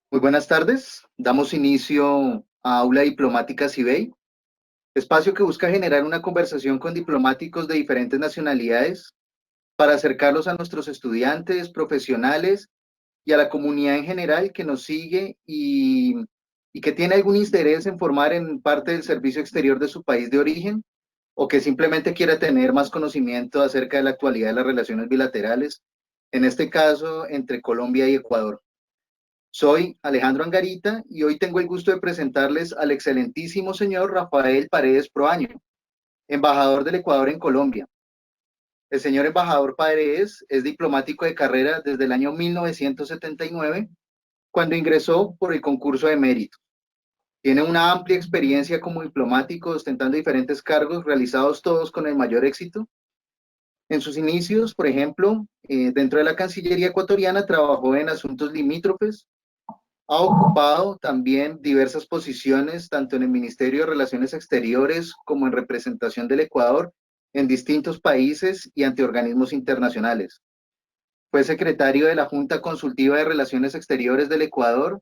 Muy buenas tardes. Damos inicio a Aula Diplomática CIBEI, espacio que busca generar una conversación con diplomáticos de diferentes nacionalidades para acercarlos a nuestros estudiantes, profesionales y a la comunidad en general que nos sigue y que tiene algún interés en formar en parte del servicio exterior de su país de origen o que simplemente quiera tener más conocimiento acerca de la actualidad de las relaciones bilaterales, en este caso entre Colombia y Ecuador. Soy Alejandro Angarita y hoy tengo el gusto de presentarles al excelentísimo señor Rafael Paredes Proaño, embajador del Ecuador en Colombia. El señor embajador Paredes es diplomático de carrera desde el año 1979, cuando ingresó por el concurso de mérito. Tiene una amplia experiencia como diplomático, ostentando diferentes cargos realizados todos con el mayor éxito. En sus inicios, por ejemplo, dentro de la Cancillería ecuatoriana trabajó en asuntos limítrofes. Ha ocupado también diversas posiciones, tanto en el Ministerio de Relaciones Exteriores como en representación del Ecuador en distintos países y ante organismos internacionales. Fue secretario de la Junta Consultiva de Relaciones Exteriores del Ecuador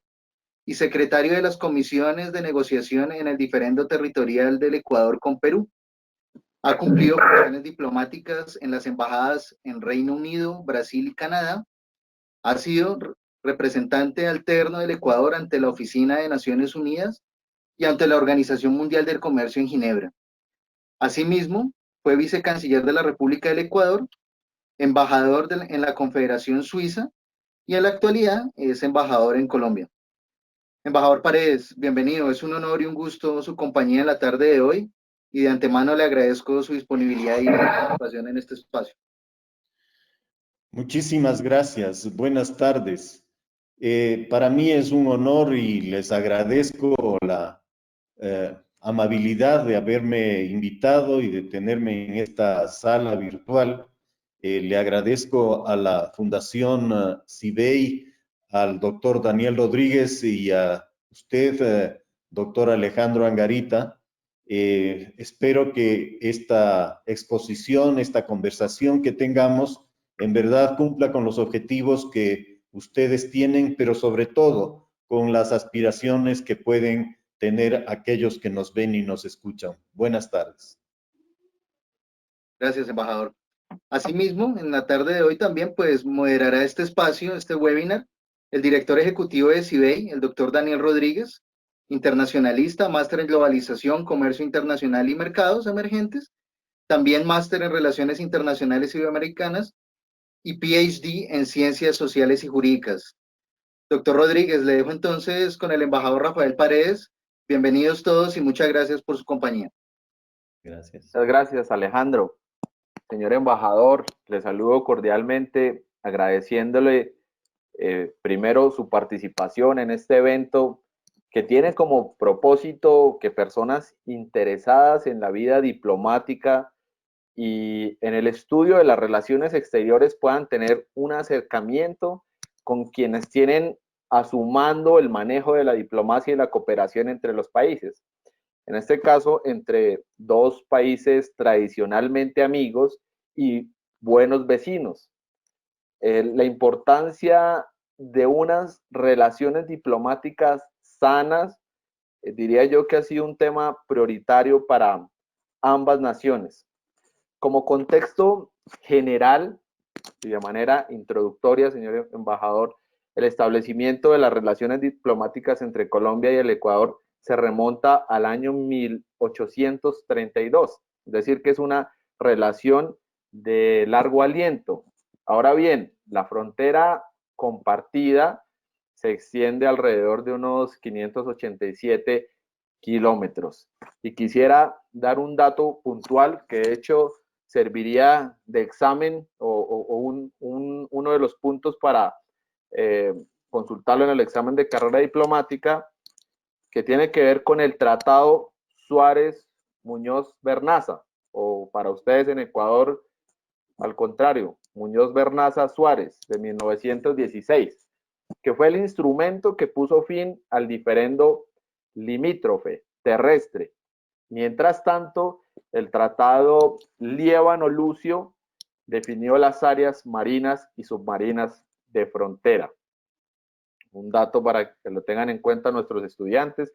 y secretario de las comisiones de negociación en el diferendo territorial del Ecuador con Perú. Ha cumplido funciones diplomáticas en las embajadas en Reino Unido, Brasil y Canadá. Ha sido representante alterno del Ecuador ante la Oficina de Naciones Unidas y ante la Organización Mundial del Comercio en Ginebra. Asimismo, fue vicecanciller de la República del Ecuador, embajador en la Confederación Suiza y en la actualidad es embajador en Colombia. Embajador Paredes, bienvenido. Es un honor y un gusto su compañía en la tarde de hoy y de antemano le agradezco su disponibilidad y participación en este espacio. Muchísimas gracias. Buenas tardes. Para mí es un honor y les agradezco la amabilidad de haberme invitado y de tenerme en esta sala virtual. Le agradezco a la Fundación CIBEI, al doctor Daniel Rodríguez y a usted, doctor Alejandro Angarita. Espero que esta exposición, esta conversación que tengamos, en verdad cumpla con los objetivos que ustedes tienen, pero sobre todo con las aspiraciones que pueden tener aquellos que nos ven y nos escuchan. Buenas tardes. Gracias, embajador. Asimismo, en la tarde de hoy también pues moderará este espacio, este webinar, el director ejecutivo de CIBEI, el doctor Daniel Rodríguez, internacionalista, máster en globalización, comercio internacional y mercados emergentes, también máster en relaciones internacionales iberoamericanas y PhD en ciencias sociales y jurídicas. Doctor Rodríguez, le dejo entonces con el embajador Rafael Paredes. Bienvenidos todos y muchas gracias por su compañía. Gracias. Muchas gracias, Alejandro. Señor embajador, le saludo cordialmente, agradeciéndole primero su participación en este evento que tiene como propósito que personas interesadas en la vida diplomática y en el estudio de las relaciones exteriores puedan tener un acercamiento con quienes tienen a su mando el manejo de la diplomacia y la cooperación entre los países. En este caso, entre dos países tradicionalmente amigos y buenos vecinos. La importancia de unas relaciones diplomáticas sanas, diría yo que ha sido un tema prioritario para ambas naciones. Como contexto general y de manera introductoria, señor embajador, el establecimiento de las relaciones diplomáticas entre Colombia y el Ecuador se remonta al año 1832, es decir, que es una relación de largo aliento. Ahora bien, la frontera compartida se extiende alrededor de unos 587 kilómetros. Y quisiera dar un dato puntual que de hecho serviría de examen o uno de los puntos para consultarlo en el examen de carrera diplomática, que tiene que ver con el Tratado Suárez-Muñoz-Bernaza, o para ustedes en Ecuador, al contrario, Muñoz-Bernaza-Suárez, de 1916, que fue el instrumento que puso fin al diferendo limítrofe terrestre. Mientras tanto, el Tratado Liébano-Lucio definió las áreas marinas y submarinas de frontera. un dato para que lo tengan en cuenta nuestros estudiantes.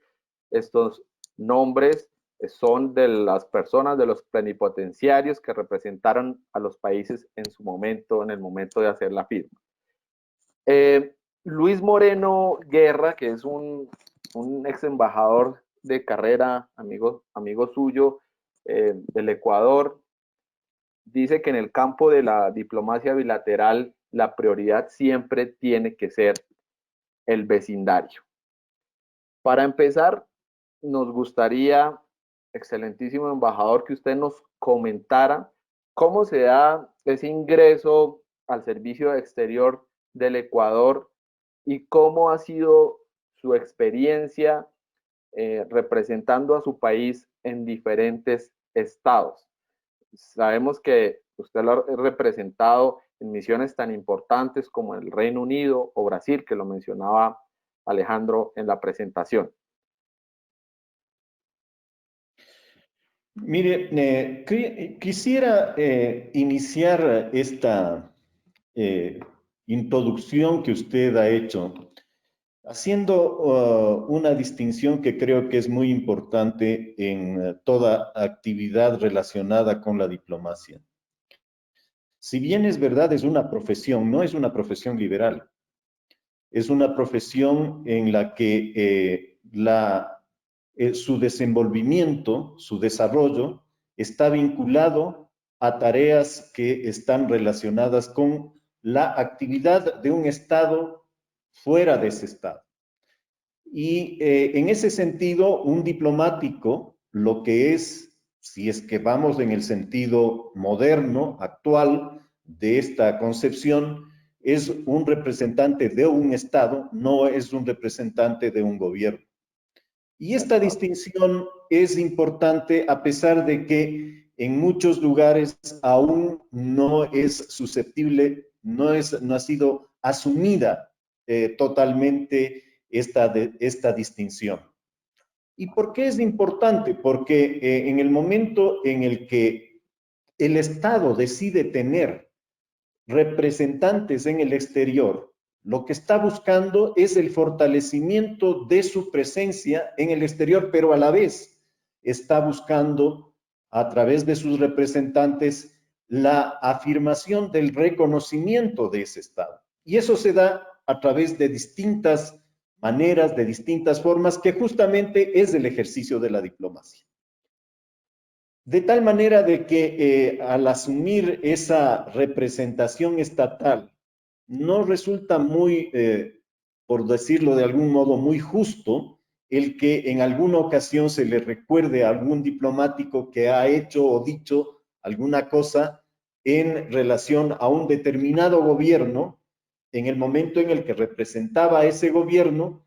Estos nombres son de las personas, de los plenipotenciarios que representaron a los países en su momento, en el momento de hacer la firma. Luis Moreno Guerra, que es un ex embajador de carrera, amigo suyo, del Ecuador, dice que en el campo de la diplomacia bilateral la prioridad siempre tiene que ser el vecindario. Para empezar, nos gustaría, excelentísimo embajador, que usted nos comentara cómo se da ese ingreso al servicio exterior del Ecuador y cómo ha sido su experiencia representando a su país en diferentes estados. Sabemos que usted lo ha representado en misiones tan importantes como el Reino Unido o Brasil, que lo mencionaba Alejandro en la presentación. Mire, quisiera iniciar esta introducción que usted ha hecho haciendo una distinción que creo que es muy importante en toda actividad relacionada con la diplomacia. Si bien es verdad, es una profesión, no es una profesión liberal. Es una profesión en la que su desenvolvimiento, su desarrollo, está vinculado a tareas que están relacionadas con la actividad de un Estado fuera de ese Estado. Y en ese sentido, un diplomático, lo que es, si es que vamos en el sentido moderno, actual, de esta concepción, es un representante de un Estado, no es un representante de un gobierno. Y esta distinción es importante a pesar de que en muchos lugares aún no es susceptible, no ha sido asumida totalmente esta distinción. ¿Y por qué es importante? Porque en el momento en el que el Estado decide tener representantes en el exterior, lo que está buscando es el fortalecimiento de su presencia en el exterior, pero a la vez está buscando, a través de sus representantes, la afirmación del reconocimiento de ese Estado. Y eso se da a través de distintas maneras, de distintas formas, que justamente es el ejercicio de la diplomacia. De tal manera de que al asumir esa representación estatal, no resulta muy, por decirlo de algún modo, muy justo el que en alguna ocasión se le recuerde a algún diplomático que ha hecho o dicho alguna cosa en relación a un determinado gobierno en el momento en el que representaba a ese gobierno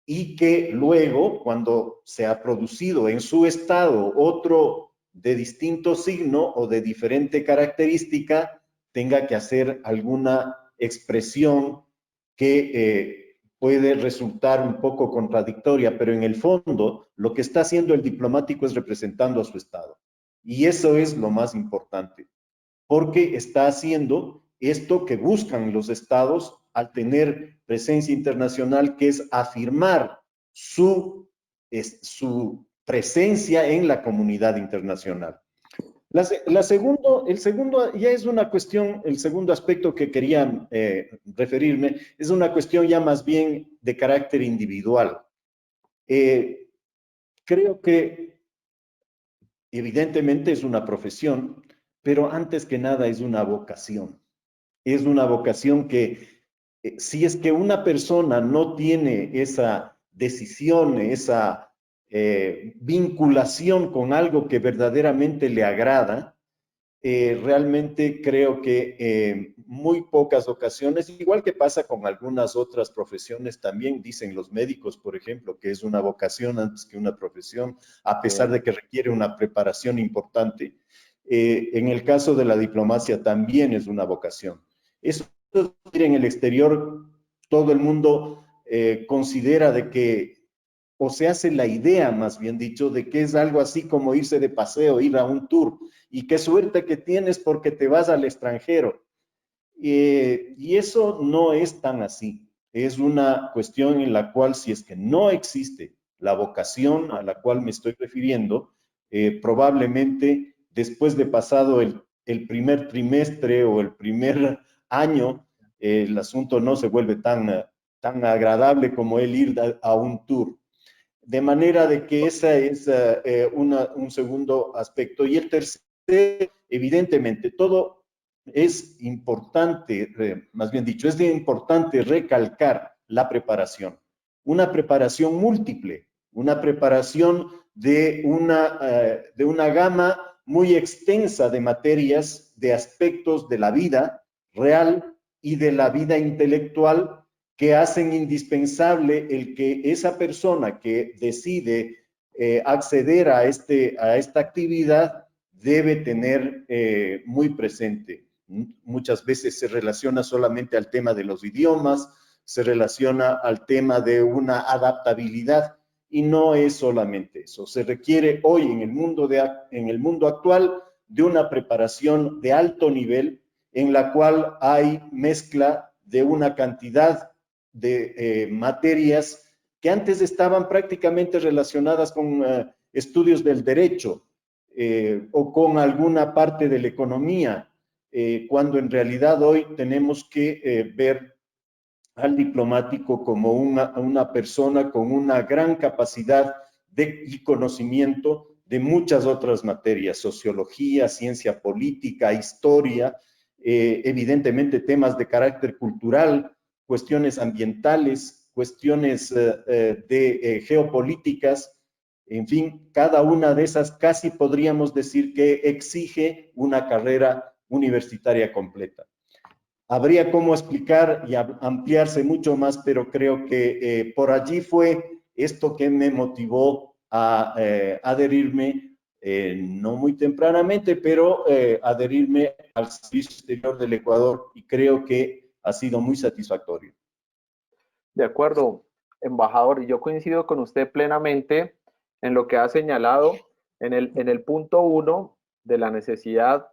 y que luego, cuando se ha producido en su estado otro de distinto signo o de diferente característica, tenga que hacer alguna expresión que puede resultar un poco contradictoria, pero en el fondo lo que está haciendo el diplomático es representando a su estado. Y eso es lo más importante, porque está haciendo esto que buscan los estados al tener presencia internacional, que es afirmar su presencia en la comunidad internacional. El segundo ya es una cuestión, el segundo aspecto que quería referirme, es una cuestión ya más bien de carácter individual. Creo que evidentemente es una profesión, pero antes que nada es una vocación. Es una vocación que si es que una persona no tiene esa decisión, esa vinculación con algo que verdaderamente le agrada, realmente creo que muy pocas ocasiones, igual que pasa con algunas otras profesiones también, dicen los médicos, por ejemplo, que es una vocación antes que una profesión, a pesar de que requiere una preparación importante. En el caso de la diplomacia también es una vocación. Eso en el exterior, todo el mundo considera de que, o se hace la idea, más bien dicho, de que es algo así como irse de paseo, ir a un tour, y qué suerte que tienes porque te vas al extranjero. Y eso no es tan así. es una cuestión en la cual, si es que no existe la vocación a la cual me estoy refiriendo, probablemente después de pasado el primer trimestre o el primer año, el asunto no se vuelve tan agradable como el ir a un tour. De manera de que ese es un segundo aspecto. Y el tercero, evidentemente, todo es importante, más bien dicho, es importante recalcar la preparación. Una preparación múltiple, una preparación de una gama muy extensa de materias, de aspectos de la vida real y de la vida intelectual que hacen indispensable el que esa persona que decide acceder a esta actividad debe tener muy presente. Muchas veces se relaciona solamente al tema de los idiomas, se relaciona al tema de una adaptabilidad y no es solamente eso. Se requiere hoy en el mundo actual de una preparación de alto nivel en la cual hay mezcla de una cantidad de materias que antes estaban prácticamente relacionadas con estudios del derecho o con alguna parte de la economía, cuando en realidad hoy tenemos que ver al diplomático como una persona con una gran capacidad y conocimiento de muchas otras materias, sociología, ciencia política, historia, evidentemente temas de carácter cultural, cuestiones ambientales, cuestiones de geopolíticas, en fin, cada una de esas casi podríamos decir que exige una carrera universitaria completa. Habría cómo explicar y ampliarse mucho más, pero creo que por allí fue esto que me motivó a adherirme, no muy tempranamente, pero adherirme al Servicio Exterior del Ecuador y creo que ha sido muy satisfactorio. De acuerdo, embajador, y yo coincido con usted plenamente en lo que ha señalado en el punto 1 de la necesidad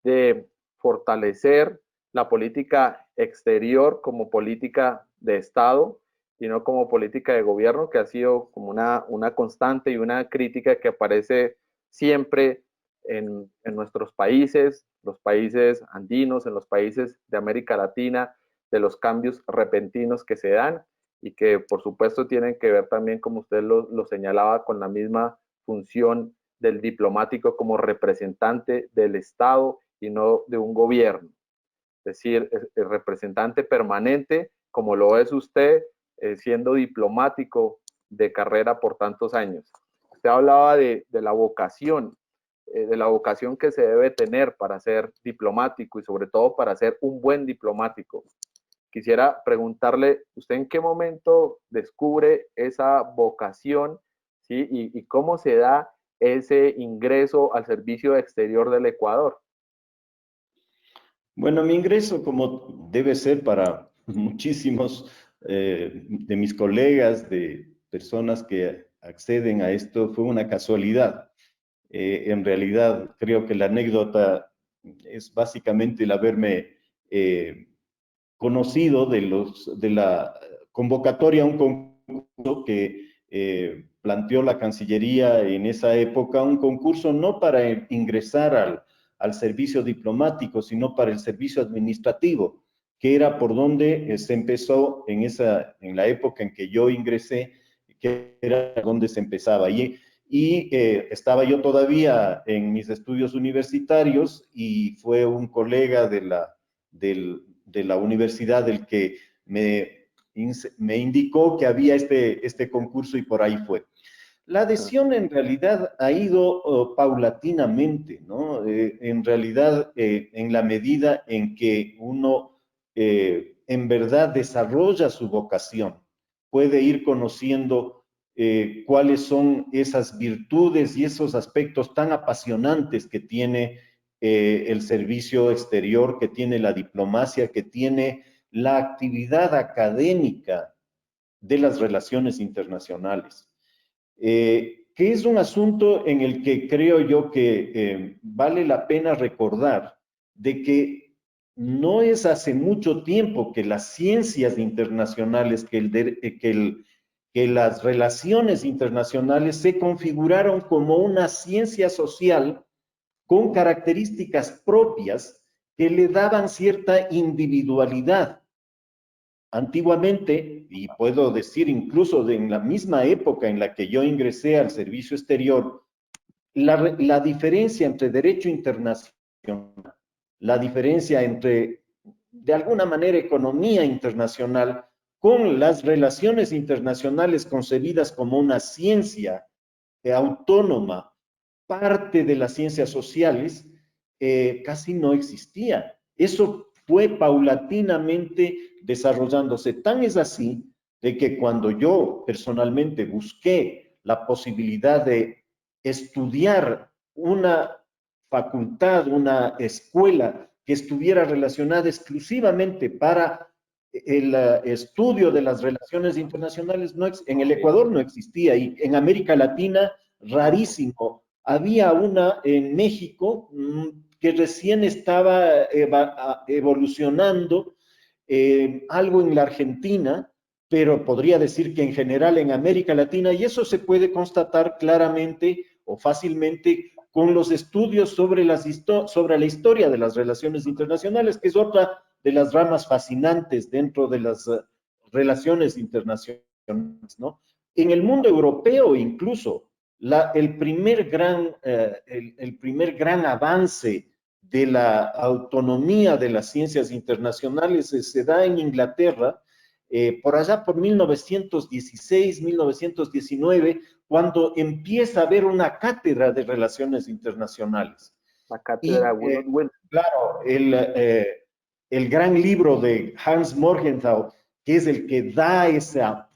de fortalecer la política exterior como política de Estado y no como política de gobierno, que ha sido como una constante y una crítica que aparece siempre en nuestros países, los países andinos, en los países de América Latina, de los cambios repentinos que se dan y que por supuesto tienen que ver también, como usted lo señalaba, con la misma función del diplomático como representante del Estado y no de un gobierno. Es decir, el representante permanente, como lo es usted, siendo diplomático de carrera por tantos años. Usted hablaba de la vocación que se debe tener para ser diplomático y sobre todo para ser un buen diplomático. Quisiera preguntarle, ¿usted en qué momento descubre esa vocación, ¿sí? Y cómo se da ese ingreso al servicio exterior del Ecuador? Bueno, mi ingreso, como debe ser para muchísimos de mis colegas, de personas que acceden a esto, fue una casualidad. En realidad, creo que la anécdota es básicamente el haberme conocido de la convocatoria a un concurso que planteó la Cancillería en esa época, un concurso no para ingresar al servicio diplomático, sino para el servicio administrativo, que era por donde se empezó en la época en que yo ingresé, que era donde se empezaba. Y estaba yo todavía en mis estudios universitarios y fue un colega de la universidad el que me indicó que había este concurso y por ahí fue. La adhesión en realidad ha ido paulatinamente, ¿no? En realidad, en la medida en que uno en verdad desarrolla su vocación, puede ir conociendo cuáles son esas virtudes y esos aspectos tan apasionantes que tiene el servicio exterior, que tiene la diplomacia, que tiene la actividad académica de las relaciones internacionales. Que es un asunto en el que creo yo que vale la pena recordar de que no es hace mucho tiempo que las ciencias internacionales, que las relaciones internacionales se configuraron como una ciencia social con características propias que le daban cierta individualidad. Antiguamente, y puedo decir incluso en la misma época en la que yo ingresé al servicio exterior, la diferencia entre derecho internacional, la diferencia entre, de alguna manera, economía internacional con las relaciones internacionales concebidas como una ciencia autónoma, parte de las ciencias sociales, casi no existía. Eso fue paulatinamente desarrollándose. Tan es así de que cuando yo personalmente busqué la posibilidad de estudiar una facultad, una escuela que estuviera relacionada exclusivamente para el estudio de las relaciones internacionales, en el Ecuador no existía, y en América Latina rarísimo. Había una en México que recién estaba evolucionando, algo en la Argentina, pero podría decir que en general en América Latina, y eso se puede constatar claramente o fácilmente con los estudios sobre la historia de las relaciones internacionales, que es otra de las ramas fascinantes dentro de las relaciones internacionales, ¿no? En el mundo europeo incluso, el primer gran avance de la autonomía de las ciencias internacionales se da en Inglaterra, por allá por 1916, 1919, cuando empieza a haber una cátedra de relaciones internacionales. La cátedra Woodrow Wilson. Claro, el gran libro de Hans Morgenthau, que es el que da esa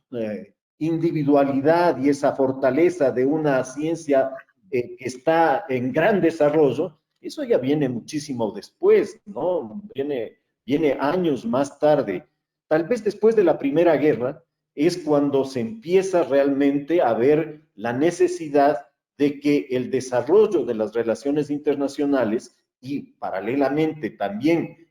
individualidad y esa fortaleza de una ciencia que está en gran desarrollo, eso ya viene muchísimo después, ¿no? Viene años más tarde. Tal vez después de la Primera Guerra es cuando se empieza realmente a ver la necesidad de que el desarrollo de las relaciones internacionales y paralelamente también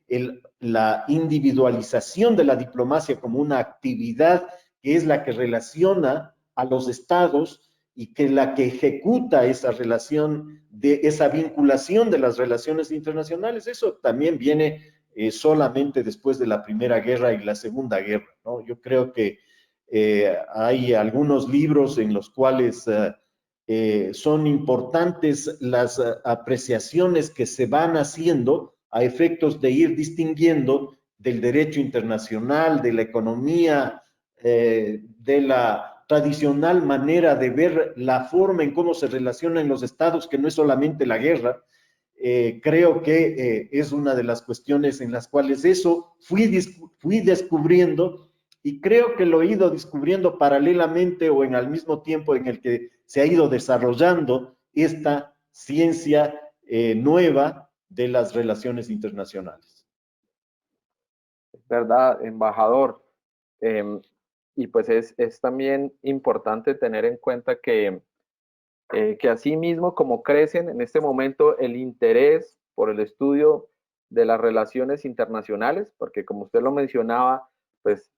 la individualización de la diplomacia como una actividad que es la que relaciona a los estados y que la que ejecuta esa relación, esa vinculación de las relaciones internacionales, eso también viene solamente después de la Primera Guerra y la Segunda Guerra, ¿no? Yo creo que hay algunos libros en los cuales son importantes las apreciaciones que se van haciendo a efectos de ir distinguiendo del derecho internacional, de la economía, de la tradicional manera de ver la forma en cómo se relacionan los estados, que no es solamente la guerra. Creo que es una de las cuestiones en las cuales eso fui descubriendo, y creo que lo he ido descubriendo paralelamente o en al mismo tiempo en el que se ha ido desarrollando esta ciencia nueva de las relaciones internacionales. Es verdad, embajador. Y pues es también importante tener en cuenta que asimismo como crecen en este momento el interés por el estudio de las relaciones internacionales, porque como usted lo mencionaba, pues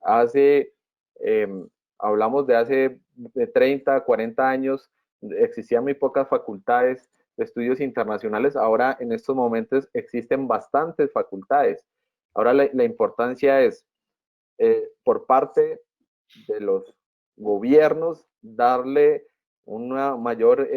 hablamos de hace 30, 40 años, existían muy pocas facultades de estudios internacionales, ahora en estos momentos existen bastantes facultades. Ahora la importancia es, por parte de los gobiernos, darle un mayor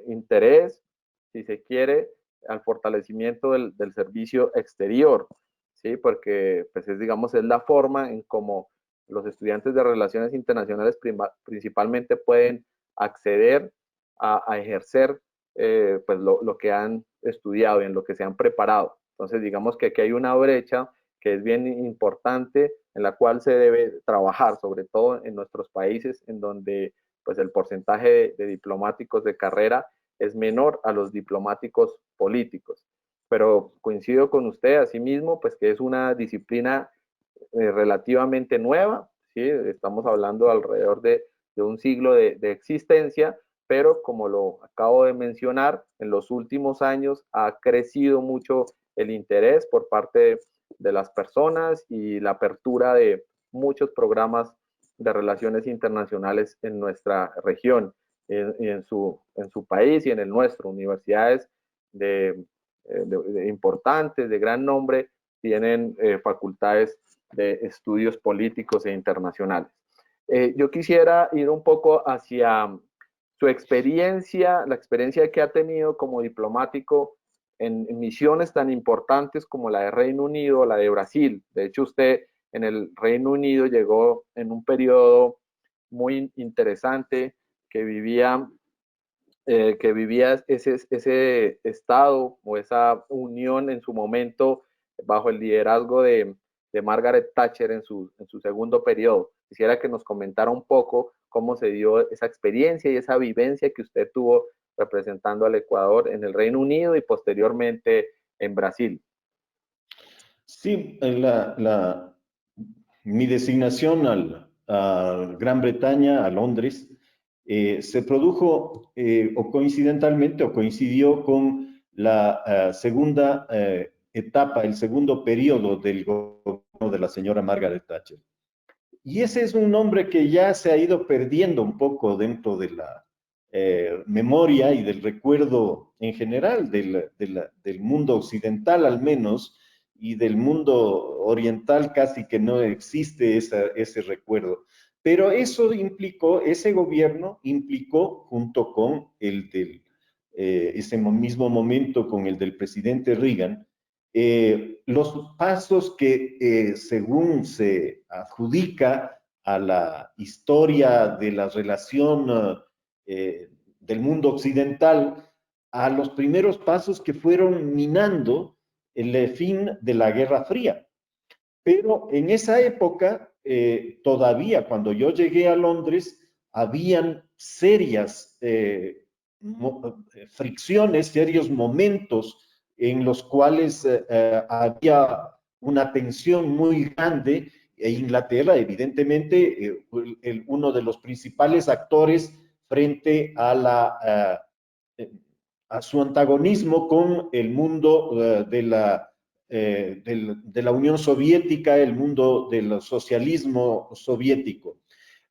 interés, si se quiere, al fortalecimiento del servicio exterior, ¿sí? Porque, pues, digamos, es la forma en cómo los estudiantes de relaciones internacionales principalmente pueden acceder a ejercer pues lo que han estudiado y en lo que se han preparado. Entonces, digamos que aquí hay una brecha que es bien importante, en la cual se debe trabajar, sobre todo en nuestros países, en donde pues el porcentaje de diplomáticos de carrera es menor a los diplomáticos políticos. Pero coincido con usted, asimismo, pues que es una disciplina relativamente nueva, ¿sí? Estamos hablando alrededor de un siglo de existencia, pero como lo acabo de mencionar, en los últimos años ha crecido mucho el interés por parte de las personas y la apertura de muchos programas de relaciones internacionales en nuestra región, en su país y en el nuestro. Universidades de importantes, de gran nombre, tienen facultades de estudios políticos e internacionales. Yo quisiera ir un poco hacia su experiencia, la experiencia que ha tenido como diplomático en misiones tan importantes como la de Reino Unido, la de Brasil. De hecho, usted en el Reino Unido llegó en un periodo muy interesante que vivía ese estado o esa unión en su momento bajo el liderazgo de Margaret Thatcher en su segundo periodo. Quisiera que nos comentara un poco cómo se dio esa experiencia y esa vivencia que usted tuvo representando al Ecuador en el Reino Unido y posteriormente en Brasil. Sí, mi designación a Gran Bretaña, a Londres, se produjo o coincidentalmente o coincidió con la segunda etapa, el segundo periodo del gobierno de la señora Margaret Thatcher. Y ese es un nombre que ya se ha ido perdiendo un poco dentro de la memoria y del recuerdo en general del mundo occidental al menos, y del mundo oriental casi que no existe ese recuerdo. Pero eso implicó, ese gobierno implicó, junto con ese mismo momento, con el del presidente Reagan, los pasos que, según se adjudica a la historia de la relación del mundo occidental, a los primeros pasos que fueron minando el fin de la Guerra Fría. Pero en esa época, todavía cuando yo llegué a Londres, habían serias fricciones, serios momentos en los cuales había una tensión muy grande, e Inglaterra, evidentemente, uno de los principales actores frente a su antagonismo con el mundo de la Unión Soviética, el mundo del socialismo soviético.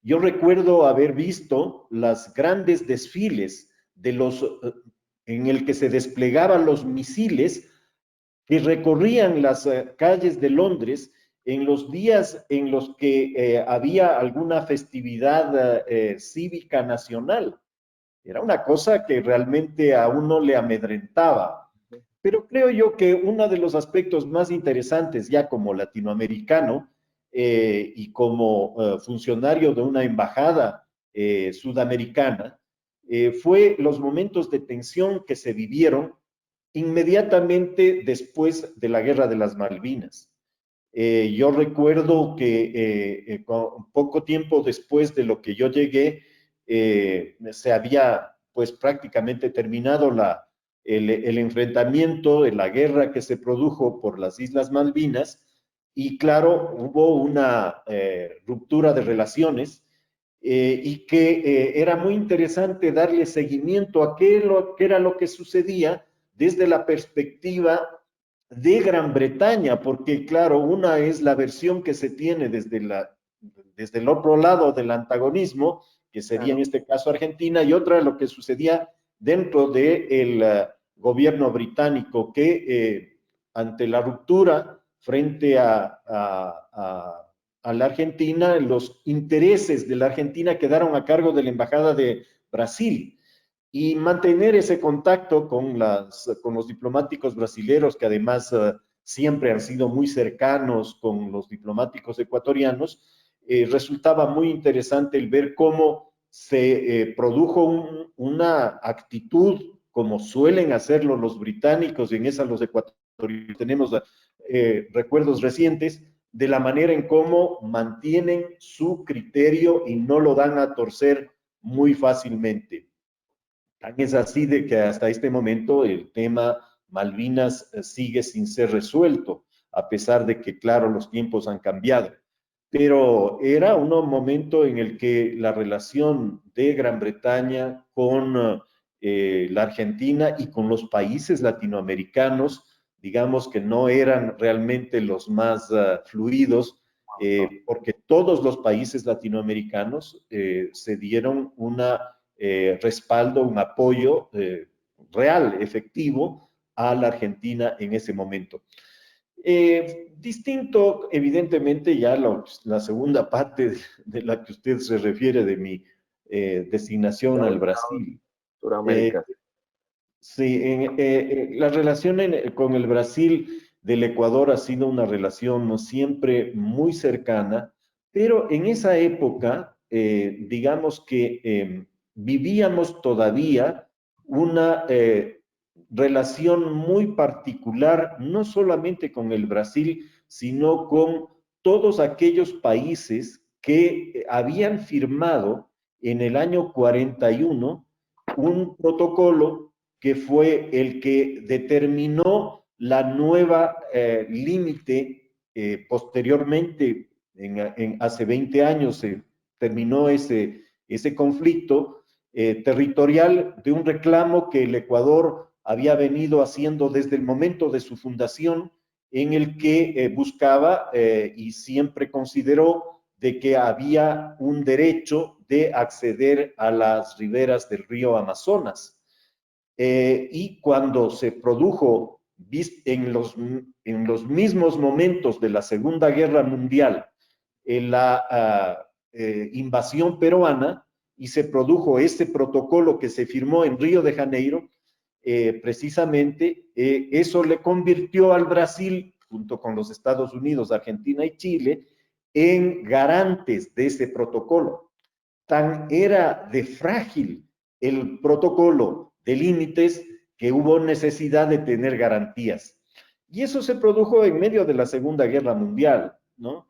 Yo recuerdo haber visto los grandes desfiles en el que se desplegaban los misiles que recorrían las calles de Londres en los días en los que había alguna festividad cívica nacional. Era una cosa que realmente a uno le amedrentaba. Pero creo yo que uno de los aspectos más interesantes ya como latinoamericano y como funcionario de una embajada sudamericana fue los momentos de tensión que se vivieron inmediatamente después de la Guerra de las Malvinas. Yo recuerdo que poco tiempo después de lo que yo llegué, se había pues prácticamente terminado el enfrentamiento, la guerra que se produjo por las Islas Malvinas, y claro, hubo una ruptura de relaciones y que era muy interesante darle seguimiento a qué era lo que sucedía desde la perspectiva de Gran Bretaña, porque claro, una es la versión que se tiene desde el otro lado del antagonismo, que sería en este caso Argentina, y otra lo que sucedía dentro del gobierno británico, que ante la ruptura frente a la Argentina, los intereses de la Argentina quedaron a cargo de la Embajada de Brasil. Y mantener ese contacto con los diplomáticos brasileños, que además siempre han sido muy cercanos con los diplomáticos ecuatorianos, resultaba muy interesante el ver cómo se produjo una actitud, como suelen hacerlo los británicos, y en esa los ecuatorianos tenemos recuerdos recientes, de la manera en cómo mantienen su criterio y no lo dan a torcer muy fácilmente. Tan es así de que hasta este momento el tema Malvinas sigue sin ser resuelto, a pesar de que, claro, los tiempos han cambiado. Pero era un momento en el que la relación de Gran Bretaña con la Argentina y con los países latinoamericanos digamos que no eran realmente los más fluidos, porque todos los países latinoamericanos se dieron un respaldo, un apoyo real, efectivo, a la Argentina en ese momento. Distinto, evidentemente, ya la segunda parte de la que usted se refiere de mi designación al Brasil. Suramérica. Sí, la relación con el Brasil del Ecuador ha sido una relación no siempre muy cercana, pero en esa época, digamos que vivíamos todavía una relación muy particular, no solamente con el Brasil, sino con todos aquellos países que habían firmado en el año 41 un protocolo que fue el que determinó la nueva límite posteriormente, hace 20 años se terminó ese conflicto territorial de un reclamo que el Ecuador había venido haciendo desde el momento de su fundación, en el que buscaba y siempre consideró de que había un derecho de acceder a las riberas del río Amazonas. Y cuando se produjo en los mismos momentos de la Segunda Guerra Mundial la invasión peruana y se produjo ese protocolo que se firmó en Río de Janeiro, precisamente eso le convirtió al Brasil, junto con los Estados Unidos, Argentina y Chile, en garantes de ese protocolo. Tan era de frágil el protocolo de límites que hubo necesidad de tener garantías. Y eso se produjo en medio de la Segunda Guerra Mundial, ¿no?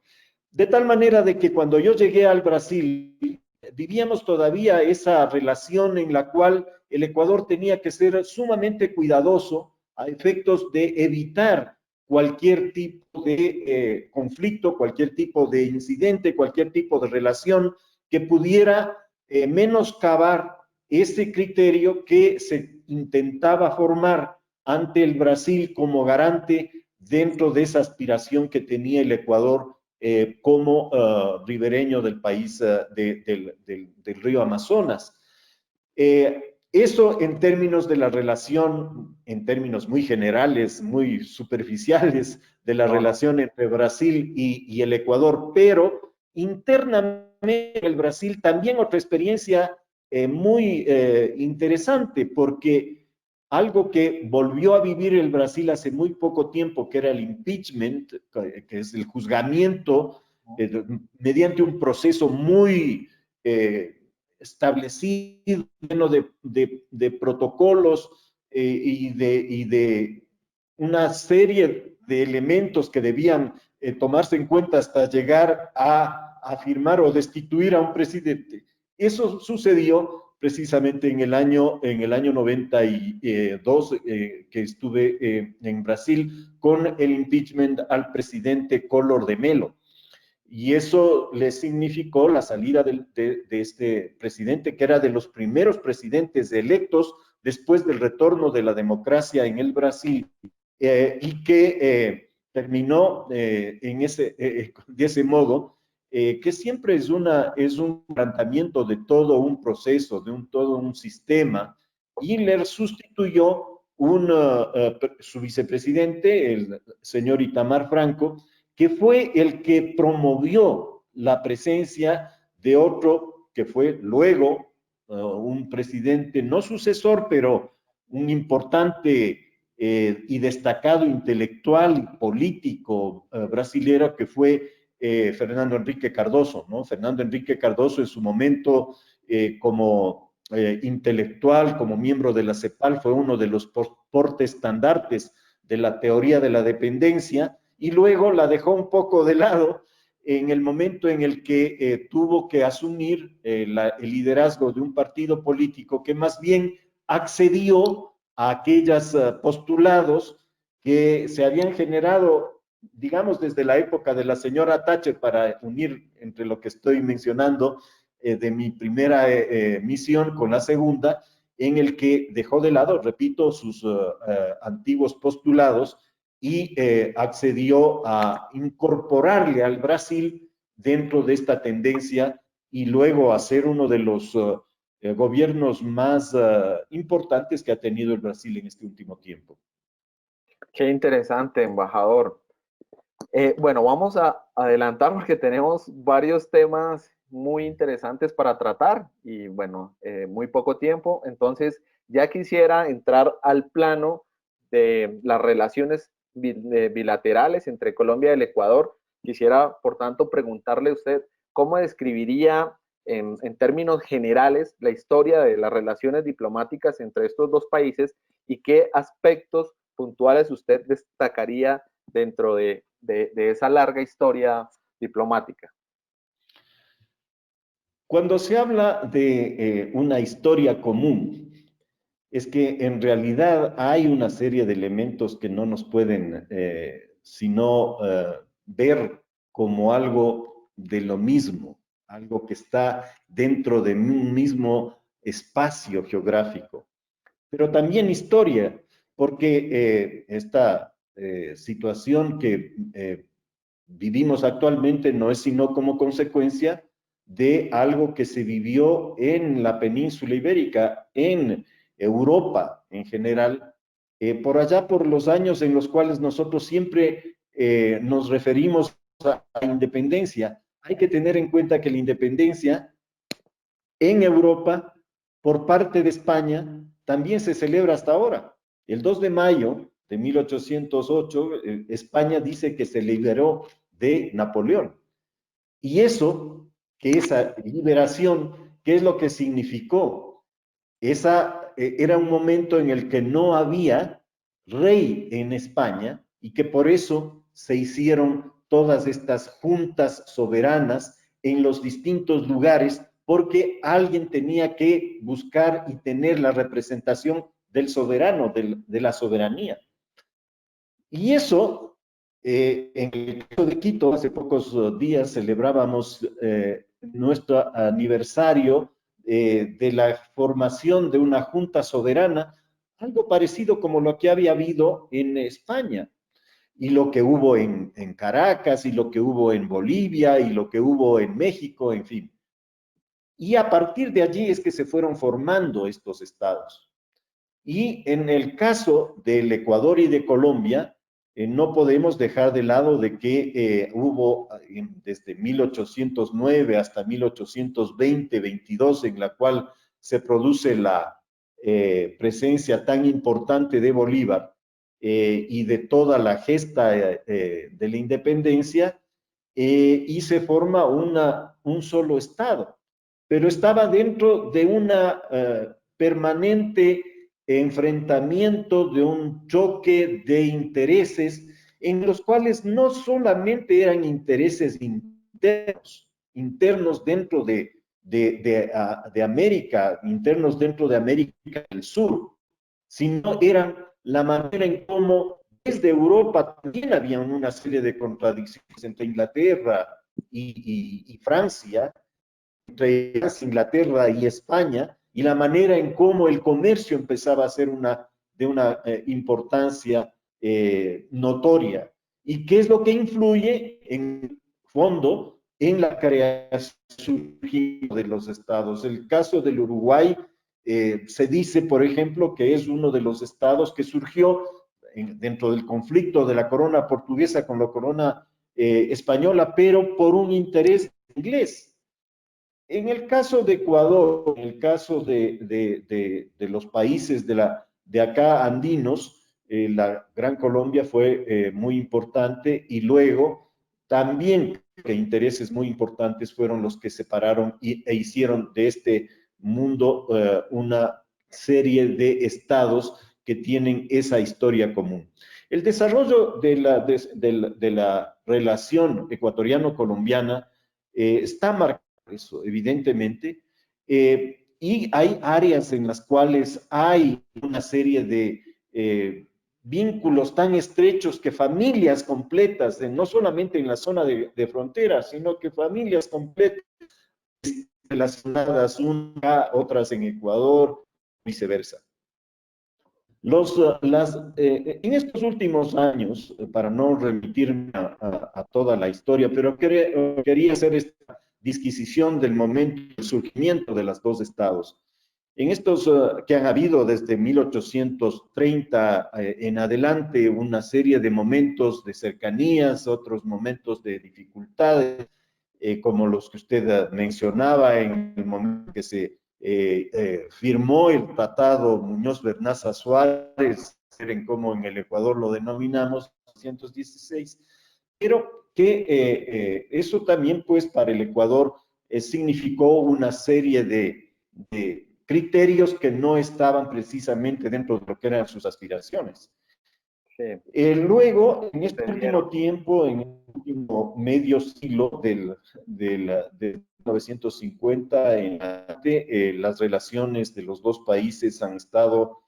De tal manera de que cuando yo llegué al Brasil, vivíamos todavía esa relación en la cual el Ecuador tenía que ser sumamente cuidadoso a efectos de evitar cualquier tipo de conflicto, cualquier tipo de incidente, cualquier tipo de relación que pudiera menoscabar ese criterio que se intentaba formar ante el Brasil como garante dentro de esa aspiración que tenía el Ecuador como ribereño del país del río Amazonas. Eso en términos de la relación, en términos muy generales, muy superficiales, de la relación entre Brasil y el Ecuador, pero internamente el Brasil también otra experiencia muy interesante, porque algo que volvió a vivir el Brasil hace muy poco tiempo, que era el impeachment, que es el juzgamiento mediante un proceso muy establecido, lleno de protocolos y de una serie de elementos que debían tomarse en cuenta hasta llegar a firmar o destituir a un presidente. Eso sucedió precisamente en el año 92, que estuve en Brasil con el impeachment al presidente Collor de Mello. Y eso le significó la salida de este presidente, que era de los primeros presidentes electos después del retorno de la democracia en el Brasil, y que terminó de ese modo, que siempre es un planteamiento de todo un proceso, todo un sistema, y le sustituyó su vicepresidente, el señor Itamar Franco, que fue el que promovió la presencia de otro que fue luego un presidente, no sucesor, pero un importante y destacado intelectual y político brasilero, que fue Fernando Henrique Cardoso, ¿no? Fernando Henrique Cardoso en su momento como intelectual, como miembro de la CEPAL, fue uno de los portaestandartes de la teoría de la dependencia, y luego la dejó un poco de lado en el momento en el que tuvo que asumir el liderazgo de un partido político que más bien accedió a aquellos postulados que se habían generado, digamos, desde la época de la señora Thatcher, para unir entre lo que estoy mencionando de mi primera misión con la segunda, en el que dejó de lado, repito, sus antiguos postulados y accedió a incorporarle al Brasil dentro de esta tendencia y luego a ser uno de los gobiernos más importantes que ha tenido el Brasil en este último tiempo. Qué interesante, embajador. Bueno, vamos a adelantar porque tenemos varios temas muy interesantes para tratar y bueno, muy poco tiempo. Entonces, ya quisiera entrar al plano de las relaciones bilaterales entre Colombia y el Ecuador. Quisiera, por tanto, preguntarle a usted cómo describiría en términos generales la historia de las relaciones diplomáticas entre estos dos países y qué aspectos puntuales usted destacaría dentro de esa larga historia diplomática. Cuando se habla de una historia común, es que en realidad hay una serie de elementos que no nos pueden sino ver como algo de lo mismo, algo que está dentro de un mismo espacio geográfico, pero también historia, porque esta situación que vivimos actualmente no es sino como consecuencia de algo que se vivió en la península ibérica, en Europa en general, por allá por los años en los cuales nosotros siempre nos referimos a independencia. Hay que tener en cuenta que la independencia en Europa por parte de España también se celebra hasta ahora. El 2 de mayo de 1808, España dice que se liberó de Napoleón. Y eso, que esa liberación, ¿qué es lo que significó? Era un momento en el que no había rey en España y que por eso se hicieron todas estas juntas soberanas en los distintos lugares, porque alguien tenía que buscar y tener la representación del soberano, de la soberanía. Y eso, en el caso de Quito, hace pocos días celebrábamos nuestro aniversario de la formación de una junta soberana, algo parecido como lo que había habido en España, y lo que hubo en Caracas, y lo que hubo en Bolivia, y lo que hubo en México, en fin. Y a partir de allí es que se fueron formando estos estados. Y en el caso del Ecuador y de Colombia, no podemos dejar de lado de que hubo desde 1809 hasta 1820-22, en la cual se produce la presencia tan importante de Bolívar y de toda la gesta de la independencia, y se forma un solo Estado. Pero estaba dentro de una permanente enfrentamiento, de un choque de intereses en los cuales no solamente eran intereses internos dentro de América, internos dentro de América del Sur, sino eran la manera en cómo desde Europa también había una serie de contradicciones entre Inglaterra y Francia, entre Inglaterra y España, y la manera en cómo el comercio empezaba a ser de una importancia notoria. ¿Y qué es lo que influye en fondo en la creación de los estados? El caso del Uruguay se dice, por ejemplo, que es uno de los estados que surgió dentro del conflicto de la corona portuguesa con la corona española, pero por un interés inglés. En el caso de Ecuador, en el caso de los países de acá andinos, la Gran Colombia fue muy importante, y luego también que intereses muy importantes fueron los que separaron e hicieron de este mundo una serie de estados que tienen esa historia común. El desarrollo de la relación ecuatoriano-colombiana está marcado eso, evidentemente, y hay áreas en las cuales hay una serie de vínculos tan estrechos que familias completas, no solamente en la zona de frontera, sino que familias completas relacionadas, unas, otras en Ecuador, viceversa. En estos últimos años, para no remitirme a toda la historia, pero quería hacer esta disquisición del momento del surgimiento de los dos estados. En estos que han habido desde 1830 en adelante, una serie de momentos de cercanías, otros momentos de dificultades, como los que usted mencionaba en el momento que se firmó el tratado Muñoz-Vernaza Suárez, en como en el Ecuador lo denominamos, 1916, pero que eso también, pues, para el Ecuador significó una serie de criterios que no estaban precisamente dentro de lo que eran sus aspiraciones. Sí, Luego, en este entendieron. último tiempo, en el último medio siglo de 1950 en adelante, las relaciones de los dos países han estado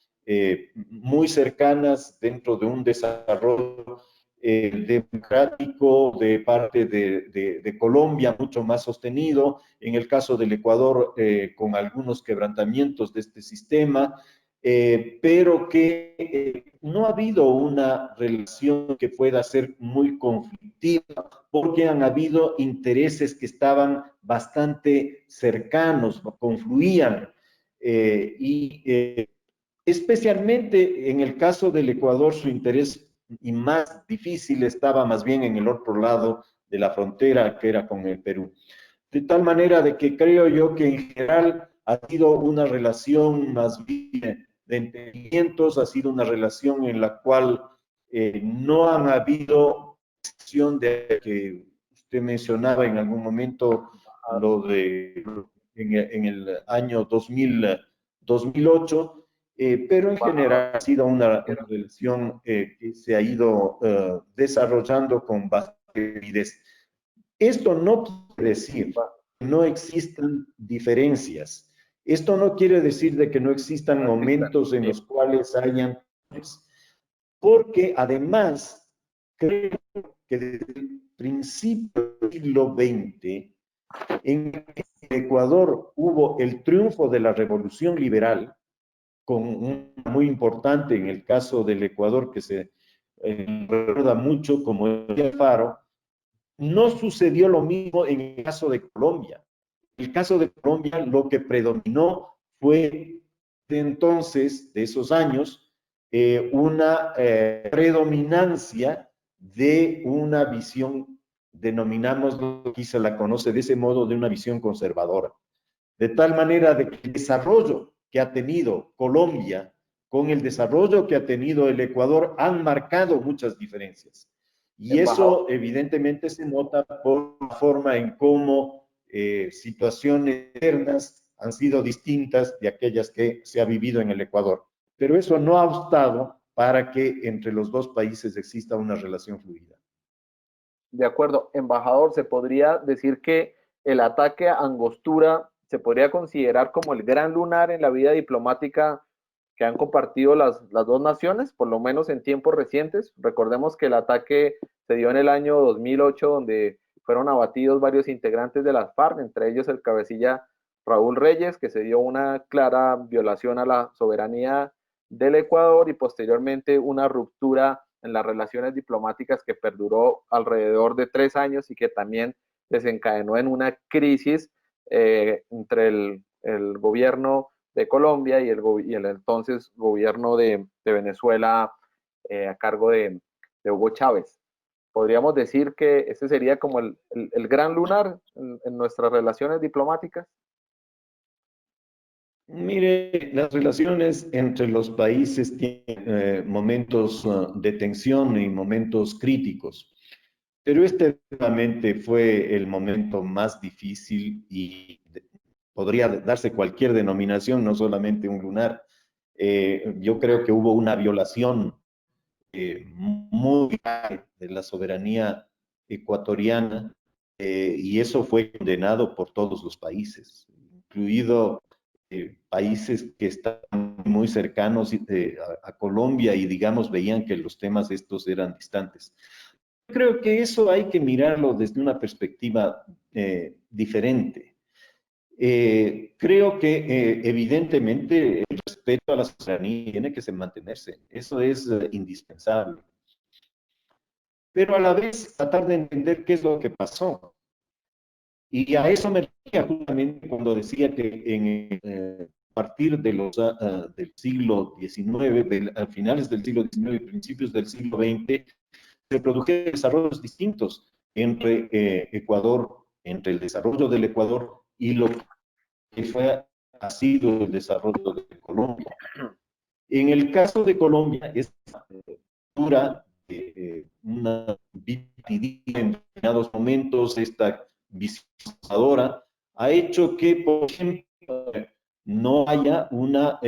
muy cercanas dentro de un desarrollo democrático de parte de Colombia, mucho más sostenido. En el caso del Ecuador, con algunos quebrantamientos de este sistema. Pero que no ha habido una relación que pueda ser muy conflictiva, porque han habido intereses que estaban bastante cercanos, confluían, especialmente en el caso del Ecuador, su interés y más difícil estaba más bien en el otro lado de la frontera, que era con el Perú. De tal manera de que creo yo que en general ha sido una relación más bien de entendimientos, ha sido una relación en la cual no han habido acción de que usted mencionaba en algún momento, lo de en el año 2008, pero en general ha sido una relación que se ha ido desarrollando con bastante validez. Esto no quiere decir que no existan diferencias. Esto no quiere decir de que no existan momentos en los cuales hayan, porque además creo que desde el principio del siglo XX, en Ecuador hubo el triunfo de la revolución liberal, con un muy importante en el caso del Ecuador que se recuerda mucho como el Faro. No sucedió lo mismo en el caso de Colombia. En el caso de Colombia, lo que predominó fue de entonces, de esos años, una predominancia de una visión, denominamos, aquí se la conoce de ese modo, de una visión conservadora. De tal manera de que el desarrollo que ha tenido Colombia con el desarrollo que ha tenido el Ecuador han marcado muchas diferencias. Y eso evidentemente se nota por la forma en cómo situaciones internas han sido distintas de aquellas que se ha vivido en el Ecuador. Pero eso no ha obstado para que entre los dos países exista una relación fluida. De acuerdo, embajador, se podría decir que el ataque a Angostura se podría considerar como el gran lunar en la vida diplomática que han compartido las dos naciones, por lo menos en tiempos recientes. Recordemos que el ataque se dio en el año 2008, donde fueron abatidos varios integrantes de las FARC, entre ellos el cabecilla Raúl Reyes, que se dio una clara violación a la soberanía del Ecuador y posteriormente una ruptura en las relaciones diplomáticas que perduró alrededor de 3 años y que también desencadenó en una crisis entre el gobierno de Colombia y el entonces gobierno de Venezuela a cargo de Hugo Chávez. Podríamos decir que ese sería como el gran lunar en nuestras relaciones diplomáticas. Mire, las relaciones entre los países tienen momentos de tensión y momentos críticos, pero este realmente fue el momento más difícil y podría darse cualquier denominación, no solamente un lunar. Yo creo que hubo una violación muy grave de la soberanía ecuatoriana y eso fue condenado por todos los países, incluido países que están muy cercanos a Colombia y digamos veían que los temas estos eran distantes. Creo que eso hay que mirarlo desde una perspectiva diferente. Creo que evidentemente el respeto respeto a la soberanía tiene que mantenerse. Eso es indispensable. Pero a la vez tratar de entender qué es lo que pasó. Y a eso me refería justamente cuando decía que a partir de del siglo XIX, a finales del siglo XIX y principios del siglo XX, se produjeron desarrollos distintos entre Ecuador, entre el desarrollo del Ecuador y lo que ha sido el desarrollo de Colombia. En el caso de Colombia, esta cultura de una bipartidía en determinados momentos, esta visión ha hecho que, por ejemplo, no haya una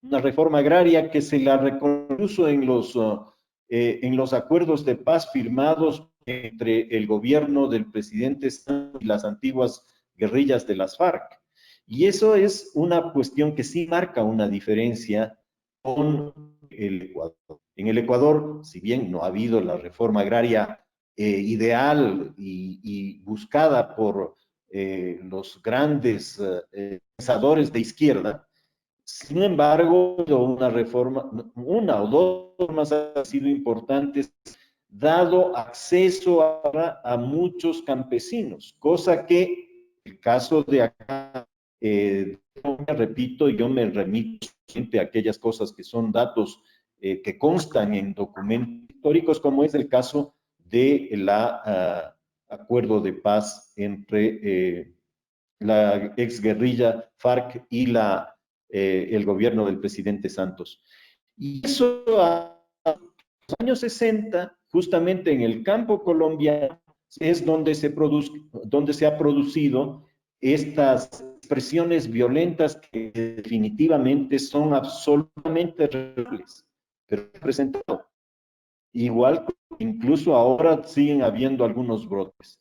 reforma agraria que se la reconoció en los acuerdos de paz firmados entre el gobierno del presidente Santos y las antiguas guerrillas de las FARC. Y eso es una cuestión que sí marca una diferencia con el Ecuador. En el Ecuador, si bien no ha habido la reforma agraria ideal y buscada por los grandes pensadores de izquierda, sin embargo, una o dos reformas han sido importantes, dado acceso a muchos campesinos, cosa que el caso de acá, repito, yo me remito siempre a aquellas cosas que son datos que constan en documentos históricos, como es el caso de acuerdo de paz entre la exguerrilla FARC y el gobierno del presidente Santos. Y eso a los años 60, justamente en el campo colombiano, es donde se ha producido estas expresiones violentas que definitivamente son absolutamente reales, pero presentado. Igual, incluso ahora siguen habiendo algunos brotes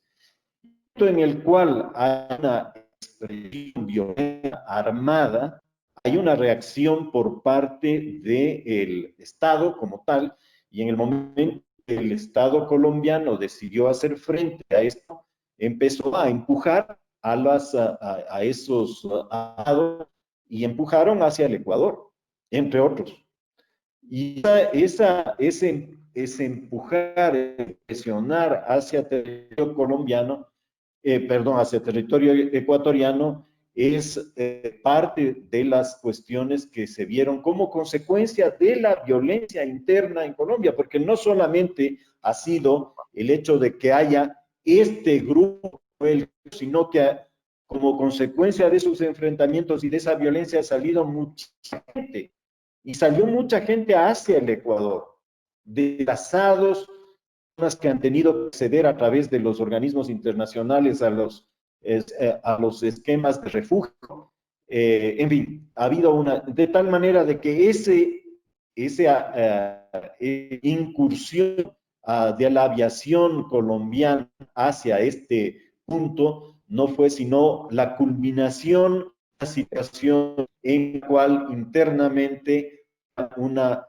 en el cual hay una expresión violenta armada, hay una reacción por parte del Estado como tal, y en el momento que el Estado colombiano decidió hacer frente a esto, empezó a empujar a esos estados y empujaron hacia el Ecuador, entre otros. Y ese empujar, presionar hacia territorio colombiano, hacia territorio ecuatoriano, es parte de las cuestiones que se vieron como consecuencia de la violencia interna en Colombia, porque no solamente ha sido el hecho de que haya este grupo, sino que como consecuencia de esos enfrentamientos y de esa violencia ha salido mucha gente, y salió mucha gente hacia el Ecuador, desplazados, que han tenido que ceder a través de los organismos internacionales a los esquemas de refugio. En fin, ha habido de tal manera de que esa incursión de la aviación colombiana hacia este punto no fue sino la culminación de una situación en la cual internamente una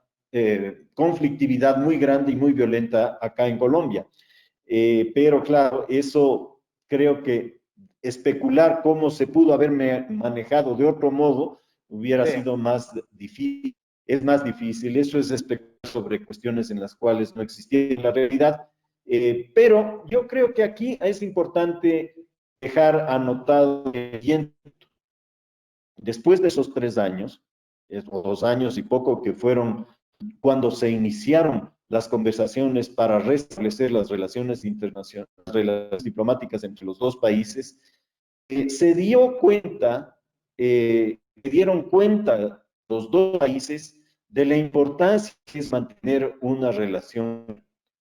conflictividad muy grande y muy violenta acá en Colombia. Pero claro, eso creo que especular cómo se pudo haber manejado de otro modo hubiera sido más difícil. Es más difícil, eso es especular sobre cuestiones en las cuales no existía la realidad. Pero yo creo que aquí es importante dejar anotado que después de esos 3 años, o 2 años y poco que fueron cuando se iniciaron las conversaciones para restablecer las relaciones internacionales, las relaciones diplomáticas entre los dos países, se dieron cuenta los dos países de la importancia que es mantener una relación,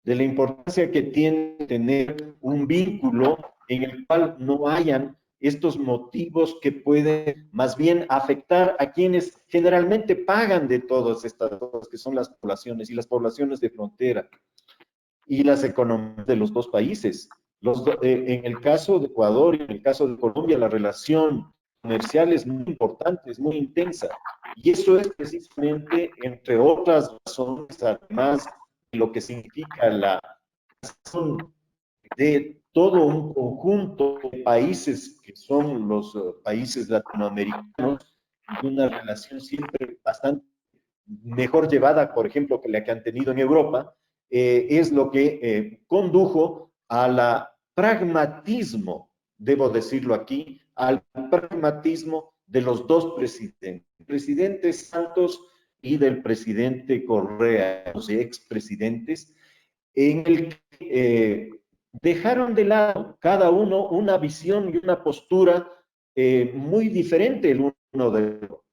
de la importancia que tiene tener un vínculo en el cual no hayan estos motivos que pueden más bien afectar a quienes generalmente pagan de todas estas cosas, que son las poblaciones y las poblaciones de frontera y las economías de los dos países. En el caso de Ecuador y en el caso de Colombia, la relación comercial es muy importante, es muy intensa. Y eso es precisamente, entre otras razones, además de lo que significa la razón de todo un conjunto de países que son los países latinoamericanos, de una relación siempre bastante mejor llevada, por ejemplo, que la que han tenido en Europa, es lo que condujo al pragmatismo, debo decirlo aquí, al pragmatismo de los dos presidentes, el presidente Santos y del presidente Correa, los expresidentes, en el que dejaron de lado cada uno una visión y una postura muy diferente el uno del otro.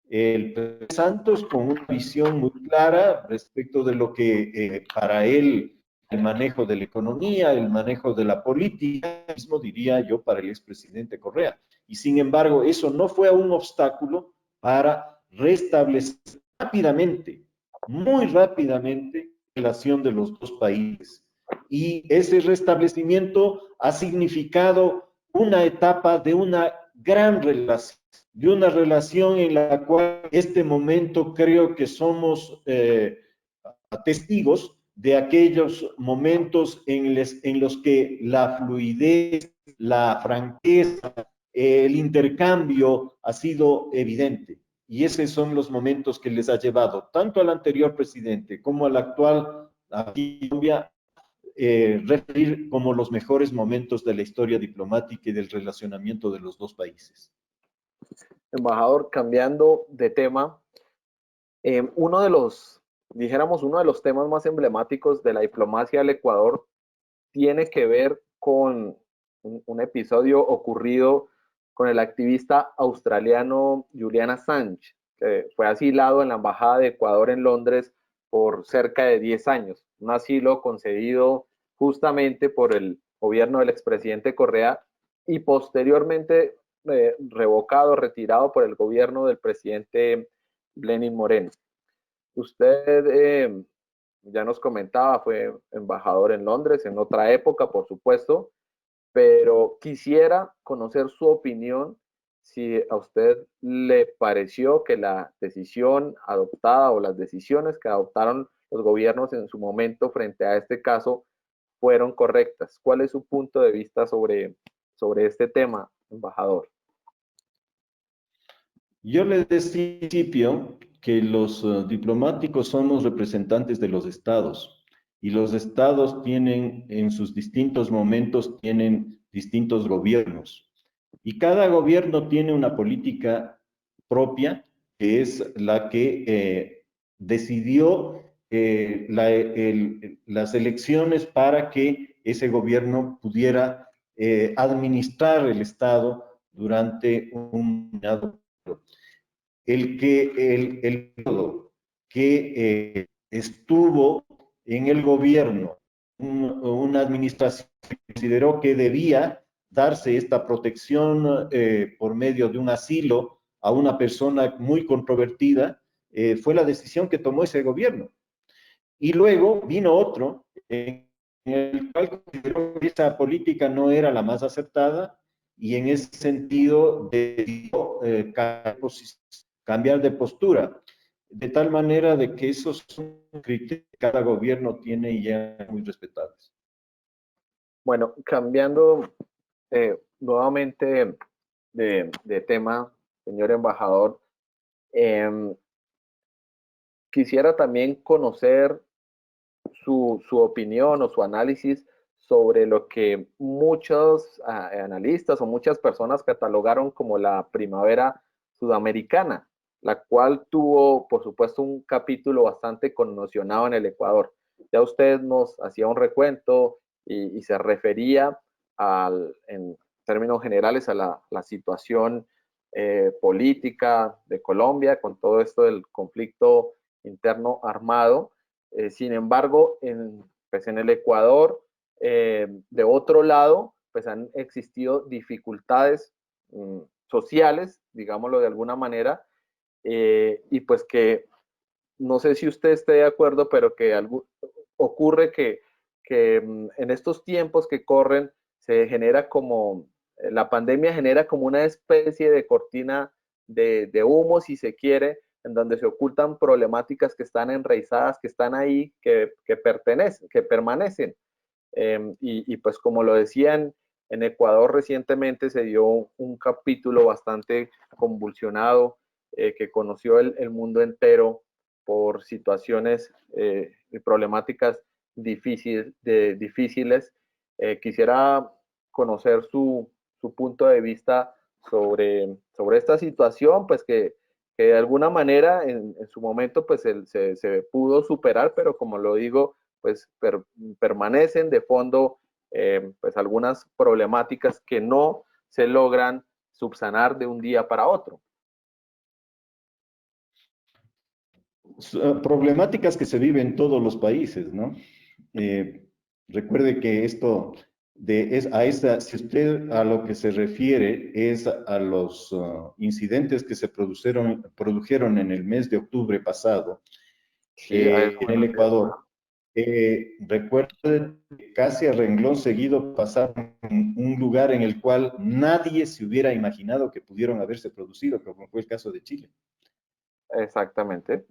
El Santos con una visión muy clara respecto de lo que para él el manejo de la economía, el manejo de la política, mismo diría yo para el expresidente Correa. Y sin embargo, eso no fue un obstáculo para restablecer rápidamente, muy rápidamente, la relación de los dos países. Y ese restablecimiento ha significado una etapa de una gran relación, de una relación en la cual en este momento creo que somos testigos de aquellos momentos en los que la fluidez, la franqueza, el intercambio ha sido evidente. Y esos son los momentos que les ha llevado tanto al anterior presidente como al actual aquí en Colombia referir como los mejores momentos de la historia diplomática y del relacionamiento de los dos países. Embajador, cambiando de tema, uno de los, dijéramos, uno de los temas más emblemáticos de la diplomacia del Ecuador tiene que ver con un episodio ocurrido con el activista australiano Julian Assange, que fue asilado en la Embajada de Ecuador en Londres por cerca de 10 años. Un asilo concedido justamente por el gobierno del expresidente Correa y posteriormente revocado, retirado por el gobierno del presidente Lenín Moreno. Usted ya nos comentaba, fue embajador en Londres en otra época, por supuesto, pero quisiera conocer su opinión si a usted le pareció que la decisión adoptada o las decisiones que adoptaron los gobiernos en su momento frente a este caso fueron correctas. ¿Cuál es su punto de vista sobre este tema, embajador? Yo les decía al principio que los diplomáticos somos representantes de los estados y los estados tienen en sus distintos momentos, tienen distintos gobiernos y cada gobierno tiene una política propia que es la que decidió las elecciones para que ese gobierno pudiera administrar el estado durante un determinado el que estuvo en el gobierno, una administración que consideró que debía darse esta protección por medio de un asilo a una persona muy controvertida, fue la decisión que tomó ese gobierno. Y luego vino otro en el cual consideró que esa política no era la más acertada y en ese sentido decidió cambiar de postura, de tal manera de que esos son criterios que cada gobierno tiene y ya muy respetables. Bueno, cambiando nuevamente de tema, señor embajador, quisiera también conocer su opinión o su análisis sobre lo que muchos analistas o muchas personas catalogaron como la primavera sudamericana, la cual tuvo, por supuesto, un capítulo bastante conmocionado en el Ecuador. Ya usted nos hacía un recuento y se refería en términos generales a la situación política de Colombia con todo esto del conflicto interno armado. Sin embargo, pues en el Ecuador, de otro lado, pues han existido dificultades sociales, digámoslo de alguna manera, y pues que no sé si usted esté de acuerdo, pero que ocurre que en estos tiempos que corren se genera como, la pandemia genera como una especie de cortina de humo, si se quiere, en donde se ocultan problemáticas que están enraizadas, que están ahí, que permanecen. Y pues como lo decían, en Ecuador recientemente se dio un capítulo bastante convulsionado que conoció el mundo entero por situaciones y problemáticas difíciles. Quisiera conocer su punto de vista sobre esta situación, pues que de alguna manera en su momento pues se pudo superar, pero como lo digo, pues permanecen de fondo pues algunas problemáticas que no se logran subsanar de un día para otro. Problemáticas que se viven en todos los países, ¿no? Recuerde que esto si usted a lo que se refiere es a los incidentes que se produjeron en el mes de octubre pasado Sí, a eso en me el refiero. Ecuador. Recuerde que casi a renglón seguido pasaron un lugar en el cual nadie se hubiera imaginado que pudieron haberse producido, como fue el caso de Chile. Exactamente.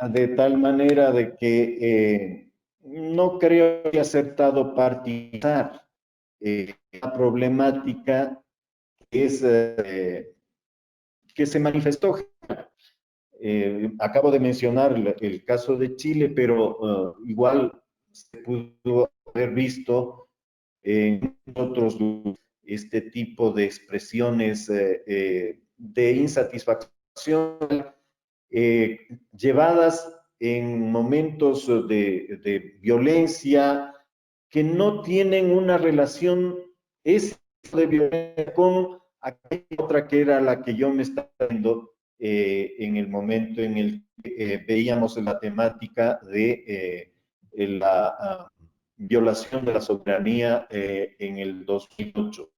De tal manera de que no creo que haya aceptado partizar la problemática que se manifestó. Acabo de mencionar el caso de Chile, pero igual se pudo haber visto en otros este tipo de expresiones de insatisfacción llevadas en momentos de violencia que no tienen una relación de violencia con aquella otra que era la que yo me estaba viendo en el momento en el que veíamos la temática de la violación de la soberanía en el 2008.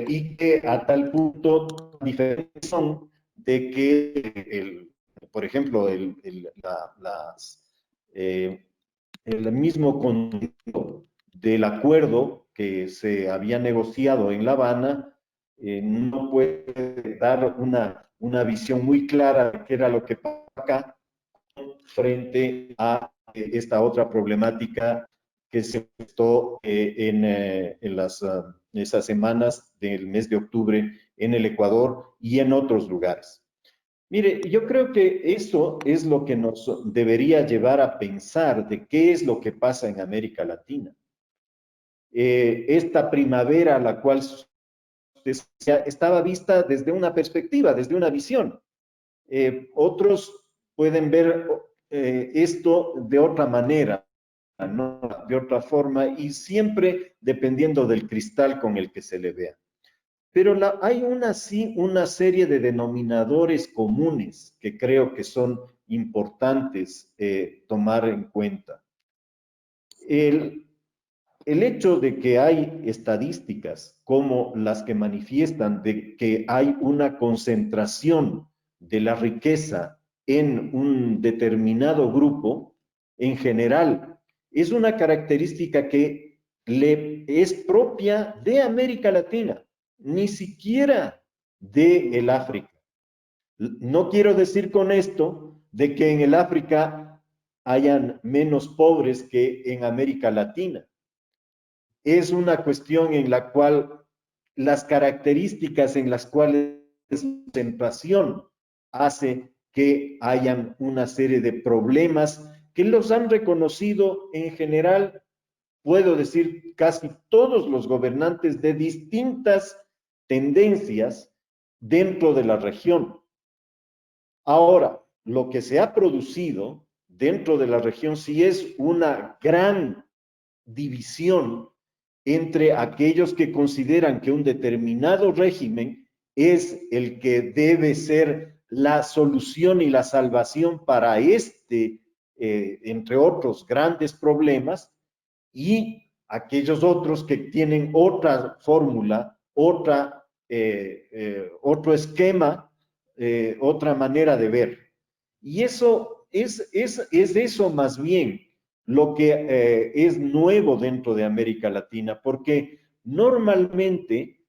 Y que a tal punto diferentes son de que, por ejemplo, el mismo contenido del acuerdo que se había negociado en La Habana no puede dar una visión muy clara de qué era lo que pasa acá frente a esta otra problemática que se gestó en esas semanas del mes de octubre en el Ecuador y en otros lugares. Mire, yo creo que eso es lo que nos debería llevar a pensar de qué es lo que pasa en América Latina. Esta primavera a la cual estaba vista desde una perspectiva, desde una visión. Otros pueden ver esto de otra manera, ¿no? De otra forma, y siempre dependiendo del cristal con el que se le vea. Pero hay una serie de denominadores comunes que creo que son importantes tomar en cuenta. El hecho de que hay estadísticas como las que manifiestan de que hay una concentración de la riqueza en un determinado grupo, en general, es una característica que le es propia de América Latina, ni siquiera de el África. No quiero decir con esto de que en el África hayan menos pobres que en América Latina. Es una cuestión en la cual las características en las cuales la concentración hace que hayan una serie de problemas que los han reconocido en general, puedo decir, casi todos los gobernantes de distintas tendencias dentro de la región. Ahora, lo que se ha producido dentro de la región sí es una gran división entre aquellos que consideran que un determinado régimen es el que debe ser la solución y la salvación para entre otros grandes problemas, y aquellos otros que tienen otra fórmula, otro esquema, otra manera de ver. Y eso es eso más bien lo que es nuevo dentro de América Latina, porque normalmente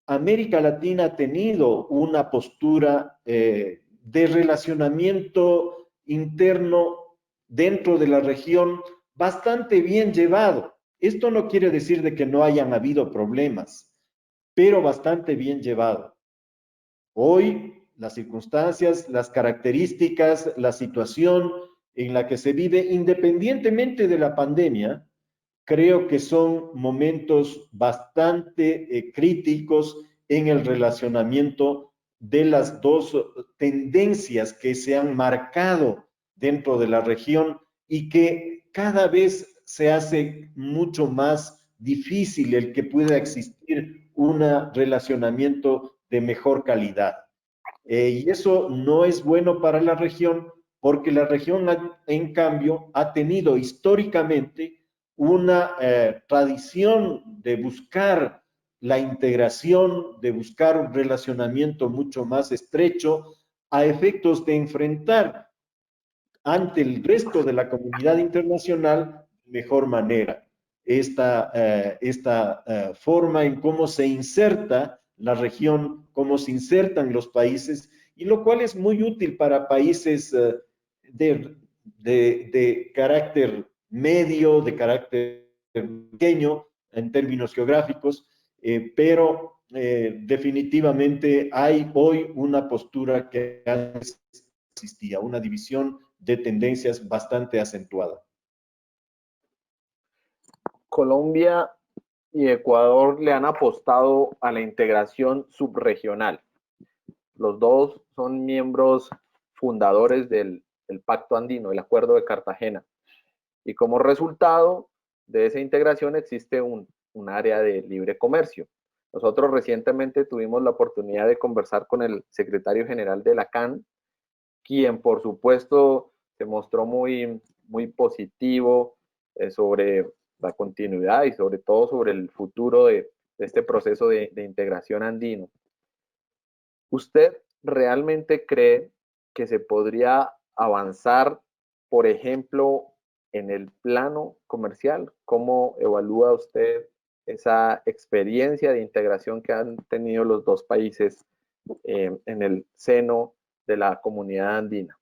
América Latina ha tenido una postura de relacionamiento interno dentro de la región bastante bien llevado. Esto no quiere decir de que no hayan habido problemas, pero bastante bien llevado. Hoy las circunstancias, las características, la situación en la que se vive, independientemente de la pandemia, creo que son momentos bastante críticos en el relacionamiento de las dos tendencias que se han marcado dentro de la región y que cada vez se hace mucho más difícil el que pueda existir un relacionamiento de mejor calidad. Y eso no es bueno para la región, porque la región, en cambio, ha tenido históricamente una tradición de buscar la integración, de buscar un relacionamiento mucho más estrecho a efectos de enfrentar ante el resto de la comunidad internacional de mejor manera esta forma en cómo se inserta la región, cómo se insertan los países, y lo cual es muy útil para países de carácter medio, de carácter pequeño en términos geográficos, pero definitivamente hay hoy una postura que antes existía, una división de tendencias bastante acentuada. Colombia y Ecuador le han apostado a la integración subregional. Los dos son miembros fundadores del Pacto Andino, el Acuerdo de Cartagena. Y como resultado de esa integración existe un área de libre comercio. Nosotros recientemente tuvimos la oportunidad de conversar con el secretario general de la CAN, quien por supuesto se mostró muy positivo sobre la continuidad y sobre todo sobre el futuro de este proceso de integración andino. ¿Usted realmente cree que se podría avanzar, por ejemplo, en el plano comercial? ¿Cómo evalúa usted esa experiencia de integración que han tenido los dos países en el seno de la comunidad andina?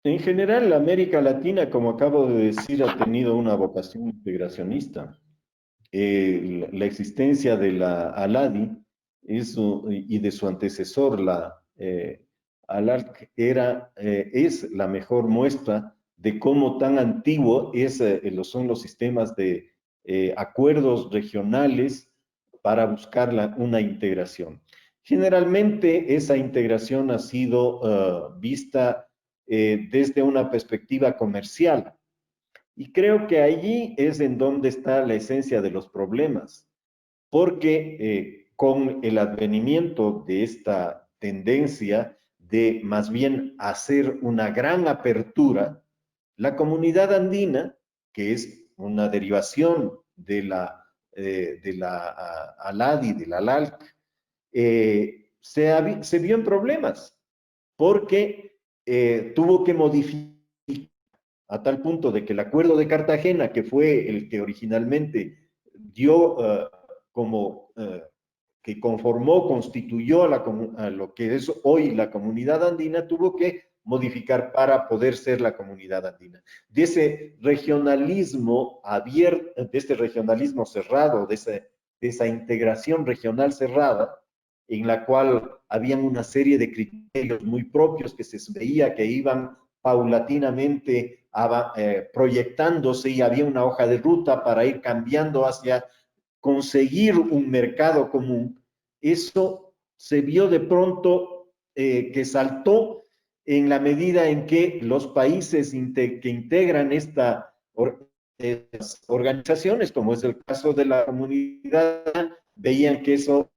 En general, América Latina, como acabo de decir, ha tenido una vocación integracionista. La existencia de la ALADI y de su antecesor, la ALALC, es la mejor muestra de cómo tan antiguo son los sistemas de acuerdos regionales para buscar una integración. Generalmente esa integración ha sido vista desde una perspectiva comercial, y creo que allí es en donde está la esencia de los problemas, porque con el advenimiento de esta tendencia de más bien hacer una gran apertura, la comunidad andina, que es una derivación de la ALADI, de la ALALC, se vio en problemas, porque tuvo que modificar a tal punto de que el Acuerdo de Cartagena, que fue el que originalmente dio que conformó, constituyó a lo que es hoy la comunidad andina, tuvo que modificar para poder ser la comunidad andina. De ese regionalismo abierto, de este regionalismo cerrado, de esa integración regional cerrada, en la cual habían una serie de criterios muy propios que se veía que iban paulatinamente proyectándose, y había una hoja de ruta para ir cambiando hacia conseguir un mercado común. Eso se vio de pronto que saltó en la medida en que los países que integran estas organizaciones, como es el caso de la comunidad, veían que eso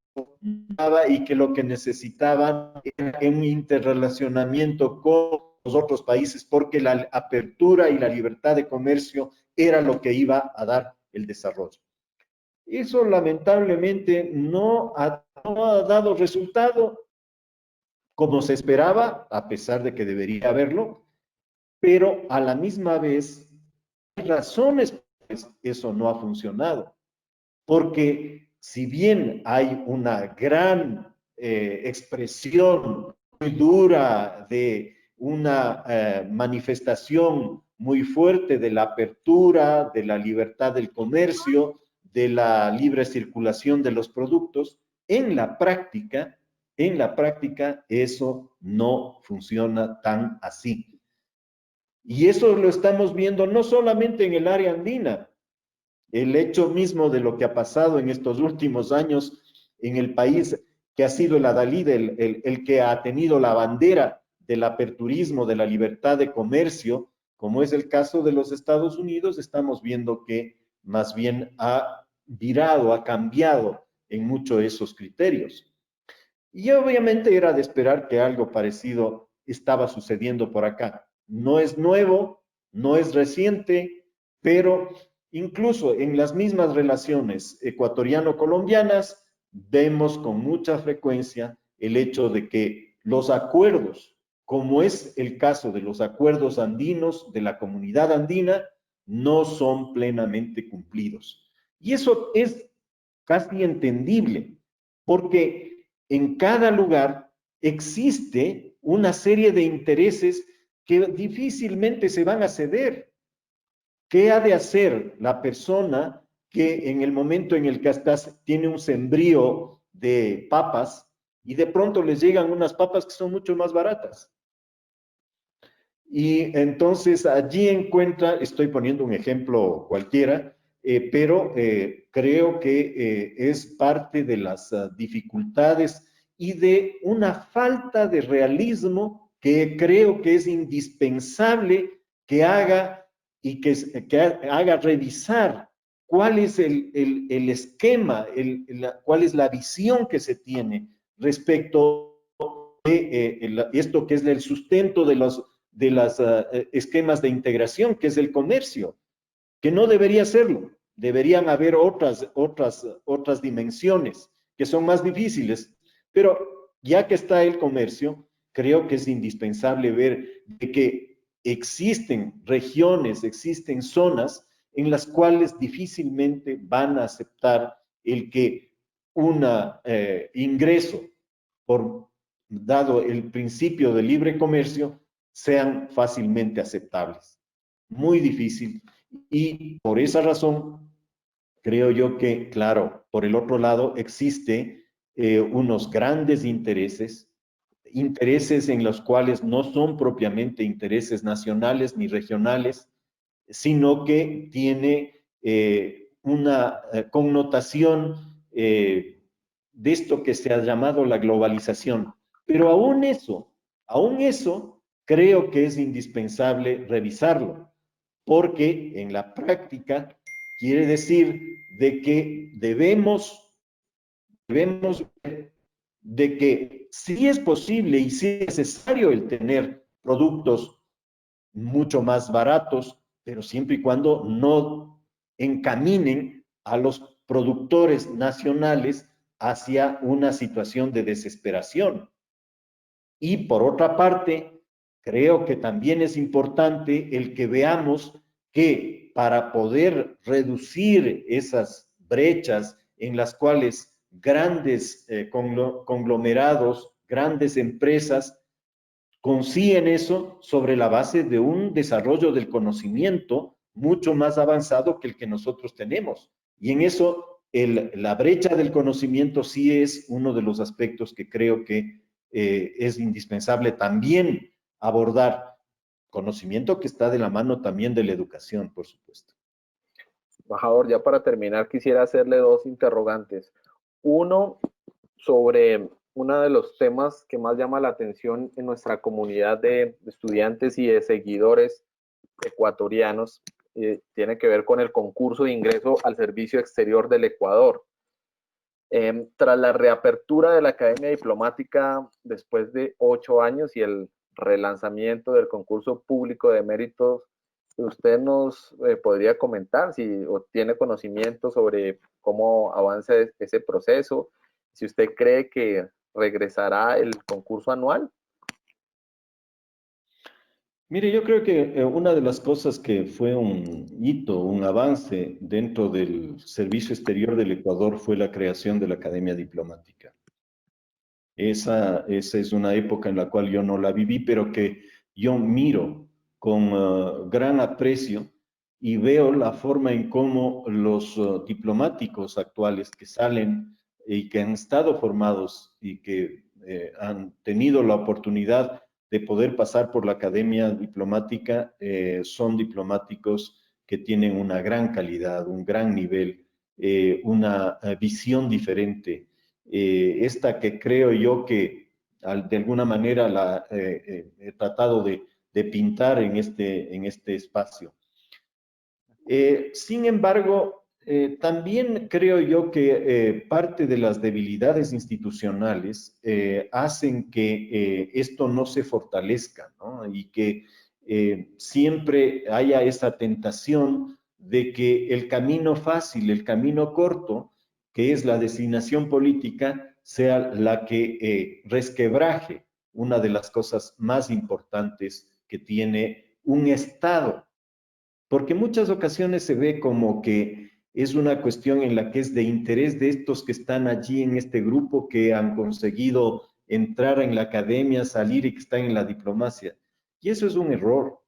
y que lo que necesitaban era un interrelacionamiento con los otros países, porque la apertura y la libertad de comercio era lo que iba a dar el desarrollo. Eso lamentablemente no ha dado resultado como se esperaba, a pesar de que debería haberlo, pero a la misma vez hay razones por las que eso no ha funcionado, porque si bien hay una gran expresión muy dura de una manifestación muy fuerte de la apertura, de la libertad del comercio, de la libre circulación de los productos, en la práctica eso no funciona tan así. Y eso lo estamos viendo no solamente en el área andina, el hecho mismo de lo que ha pasado en estos últimos años en el país, que ha sido el adalid, el que ha tenido la bandera del aperturismo, de la libertad de comercio, como es el caso de los Estados Unidos, estamos viendo que más bien ha virado, ha cambiado en muchos de esos criterios. Y obviamente era de esperar que algo parecido estaba sucediendo por acá. No es nuevo, no es reciente, pero incluso en las mismas relaciones ecuatoriano-colombianas vemos con mucha frecuencia el hecho de que los acuerdos, como es el caso de los acuerdos andinos de la comunidad andina, no son plenamente cumplidos. Y eso es casi entendible, porque en cada lugar existe una serie de intereses que difícilmente se van a ceder. ¿Qué ha de hacer la persona que en el momento en el que tiene un sembrío de papas y de pronto les llegan unas papas que son mucho más baratas? Y entonces allí encuentra, estoy poniendo un ejemplo cualquiera, pero creo que es parte de las dificultades y de una falta de realismo que creo que es indispensable que haga y que haga revisar cuál es el esquema, cuál es la visión que se tiene respecto de esto que es el sustento de los esquemas de integración, que es el comercio, que no debería serlo. Deberían haber otras dimensiones que son más difíciles, pero ya que está el comercio, creo que es indispensable ver de que existen regiones, existen zonas en las cuales difícilmente van a aceptar el que un ingreso por dado el principio de libre comercio sean fácilmente aceptables. Muy difícil. Y por esa razón, creo yo que, claro, por el otro lado existe unos grandes intereses en los cuales no son propiamente intereses nacionales ni regionales, sino que tiene una connotación de esto que se ha llamado la globalización. Pero aún eso, creo que es indispensable revisarlo, porque en la práctica quiere decir de que debemos ver de que sí es posible y sí es necesario el tener productos mucho más baratos, pero siempre y cuando no encaminen a los productores nacionales hacia una situación de desesperación. Y por otra parte, creo que también es importante el que veamos que para poder reducir esas brechas en las cuales grandes conglomerados, grandes empresas consiguen eso sobre la base de un desarrollo del conocimiento mucho más avanzado que el que nosotros tenemos. Y en eso, la brecha del conocimiento sí es uno de los aspectos que creo que es indispensable también abordar. Conocimiento que está de la mano también de la educación, por supuesto. Embajador, ya para terminar, quisiera hacerle dos interrogantes. Uno, sobre uno de los temas que más llama la atención en nuestra comunidad de estudiantes y de seguidores ecuatorianos, tiene que ver con el concurso de ingreso al servicio exterior del Ecuador. Tras la reapertura de la Academia Diplomática después de 8 años y el relanzamiento del concurso público de méritos, ¿usted nos podría comentar si o tiene conocimiento sobre cómo avanza ese proceso? Si usted cree que regresará el concurso anual. Mire, yo creo que una de las cosas que fue un hito, un avance dentro del Servicio Exterior del Ecuador fue la creación de la Academia Diplomática. Esa es una época en la cual yo no la viví, pero que yo miro con gran aprecio y veo la forma en cómo los diplomáticos actuales que salen y que han estado formados y que han tenido la oportunidad de poder pasar por la academia diplomática, son diplomáticos que tienen una gran calidad, un gran nivel, una visión diferente. Esta que creo yo que de alguna manera la he tratado de pintar en este espacio. Sin embargo, también creo yo que parte de las debilidades institucionales hacen que esto no se fortalezca, ¿no? Y que siempre haya esa tentación de que el camino fácil, el camino corto, que es la designación política, sea la que resquebraje una de las cosas más importantes que tiene un Estado, porque en muchas ocasiones se ve como que es una cuestión en la que es de interés de estos que están allí en este grupo, que han conseguido entrar en la academia, salir y que están en la diplomacia. Y eso es un error.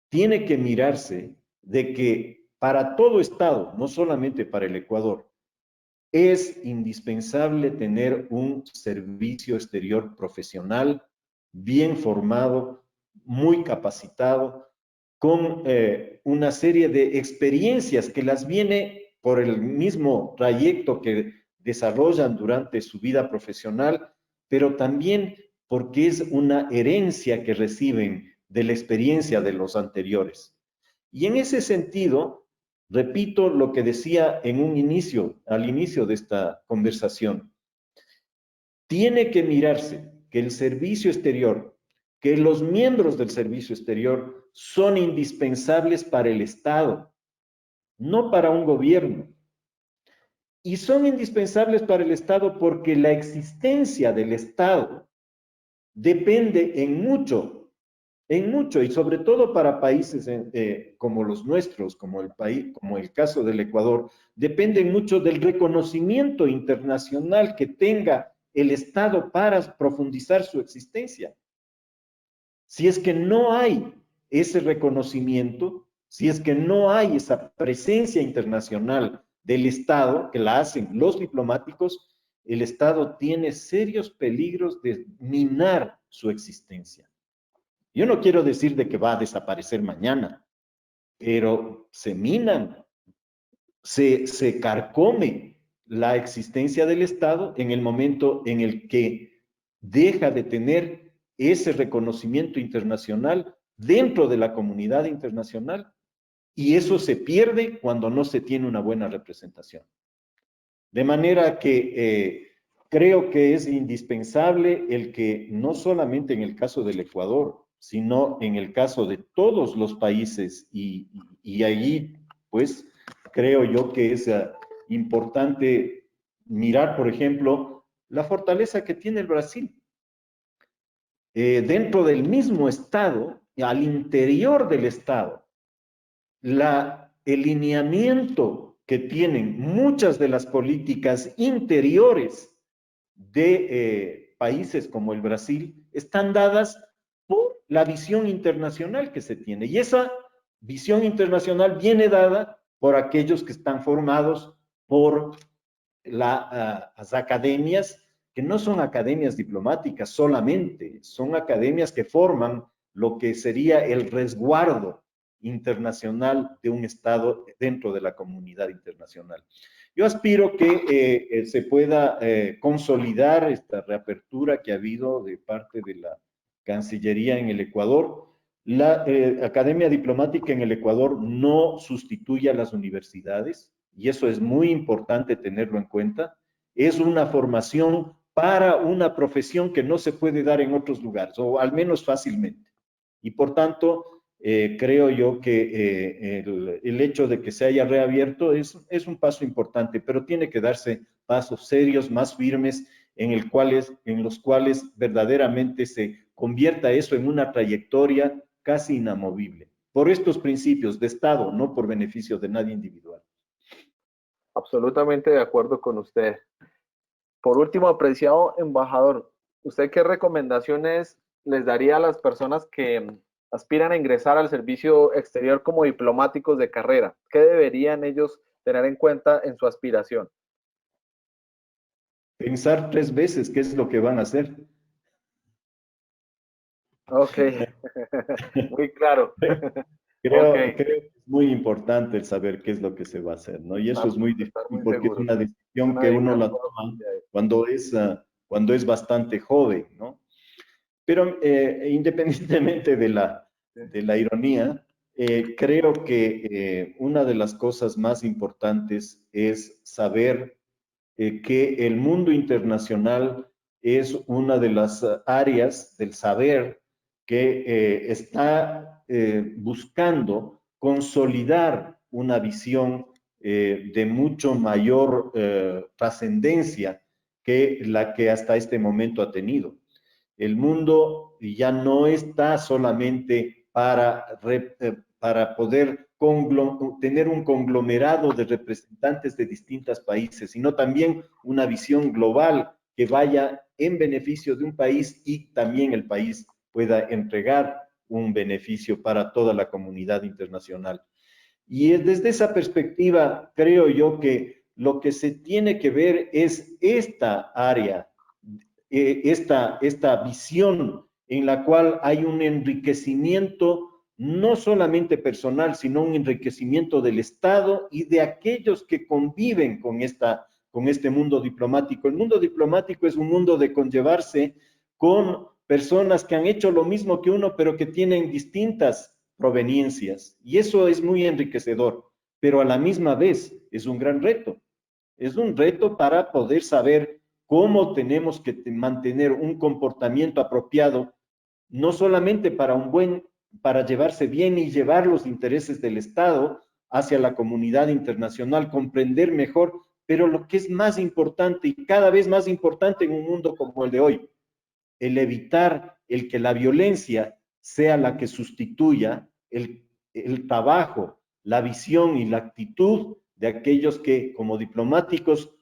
Tiene que mirarse de que para todo Estado, no solamente para el Ecuador, es indispensable tener un servicio exterior profesional, bien formado, muy capacitado, con una serie de experiencias que las viene por el mismo trayecto que desarrollan durante su vida profesional, pero también porque es una herencia que reciben de la experiencia de los anteriores. Y en ese sentido, repito lo que decía en un inicio, al inicio de esta conversación, tiene que mirarse que el servicio exterior, que los miembros del servicio exterior son indispensables para el Estado, no para un gobierno. Y son indispensables para el Estado porque la existencia del Estado depende en mucho, y sobre todo para países como los nuestros, como el caso del Ecuador, dependen mucho del reconocimiento internacional que tenga el Estado para profundizar su existencia. Si es que no hay ese reconocimiento, si es que no hay esa presencia internacional del Estado, que la hacen los diplomáticos, el Estado tiene serios peligros de minar su existencia. Yo no quiero decir de que va a desaparecer mañana, pero se minan, se carcome la existencia del Estado en el momento en el que deja de tener ese reconocimiento internacional dentro de la comunidad internacional, y eso se pierde cuando no se tiene una buena representación. De manera que creo que es indispensable el que no solamente en el caso del Ecuador, sino en el caso de todos los países, y allí pues creo yo que es importante mirar, por ejemplo, la fortaleza que tiene el Brasil. Dentro del mismo Estado, al interior del Estado, el lineamiento que tienen muchas de las políticas interiores de países como el Brasil están dadas por la visión internacional que se tiene. Y esa visión internacional viene dada por aquellos que están formados por las academias, que no son academias diplomáticas solamente, son academias que forman lo que sería el resguardo internacional de un Estado dentro de la comunidad internacional. Yo aspiro que se pueda consolidar esta reapertura que ha habido de parte de la Cancillería en el Ecuador. La Academia Diplomática en el Ecuador no sustituye a las universidades, y eso es muy importante tenerlo en cuenta. Es una formación para una profesión que no se puede dar en otros lugares, o al menos fácilmente. Y por tanto, creo yo que el hecho de que se haya reabierto es un paso importante, pero tiene que darse pasos serios, más firmes, en los cuales verdaderamente se convierta eso en una trayectoria casi inamovible, por estos principios de Estado, no por beneficio de nadie individual. Absolutamente de acuerdo con usted. Por último, apreciado embajador, ¿usted qué recomendaciones les daría a las personas que aspiran a ingresar al servicio exterior como diplomáticos de carrera? ¿Qué deberían ellos tener en cuenta en su aspiración? pensar 3 veces qué es lo que van a hacer. Ok, muy claro. Ok, Creo que es muy importante el saber qué es lo que se va a hacer, ¿no? Y eso es muy estar difícil muy porque es seguro. una decisión Van a que uno dedicar la toda toma su vida a eso. cuando es bastante joven, ¿no? Pero independientemente de la ironía, creo que una de las cosas más importantes es saber que el mundo internacional es una de las áreas del saber que está buscando consolidar una visión de mucho mayor trascendencia que la que hasta este momento ha tenido. El mundo ya no está solamente para poder tener un conglomerado de representantes de distintos países, sino también una visión global que vaya en beneficio de un país y también el país pueda entregar un beneficio para toda la comunidad internacional. Y desde esa perspectiva, creo yo que lo que se tiene que ver es esta área, esta visión en la cual hay un enriquecimiento no solamente personal, sino un enriquecimiento del Estado y de aquellos que conviven con este mundo diplomático. El mundo diplomático es un mundo de conllevarse con personas que han hecho lo mismo que uno, pero que tienen distintas proveniencias. Y eso es muy enriquecedor, pero a la misma vez es un gran reto. Es un reto para poder saber cómo tenemos que mantener un comportamiento apropiado, no solamente para llevarse bien y llevar los intereses del Estado hacia la comunidad internacional, comprender mejor, pero lo que es más importante y cada vez más importante en un mundo como el de hoy, el evitar el que la violencia sea la que sustituya el trabajo, la visión y la actitud de aquellos que como diplomáticos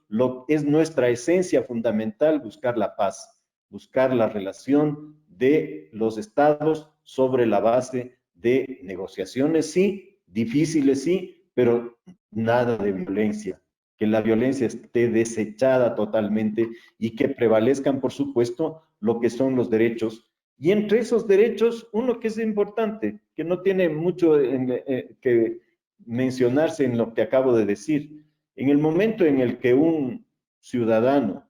es nuestra esencia fundamental buscar la paz, buscar la relación de los estados sobre la base de negociaciones, sí, difíciles, sí, pero nada de violencia, que la violencia esté desechada totalmente y que prevalezcan, por supuesto, lo que son los derechos. Y entre esos derechos, uno que es importante, que no tiene mucho que mencionarse en lo que acabo de decir, en el momento en el que un ciudadano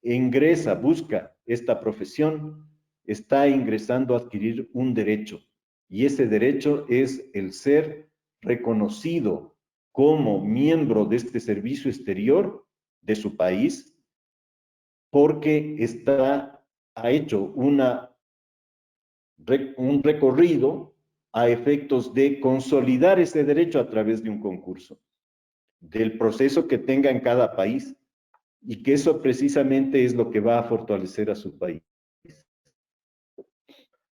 ingresa, busca esta profesión, está ingresando a adquirir un derecho. Y ese derecho es el ser reconocido como miembro de este servicio exterior de su país, porque ha hecho un recorrido a efectos de consolidar ese derecho a través de un concurso, del proceso que tenga en cada país, y que eso precisamente es lo que va a fortalecer a su país.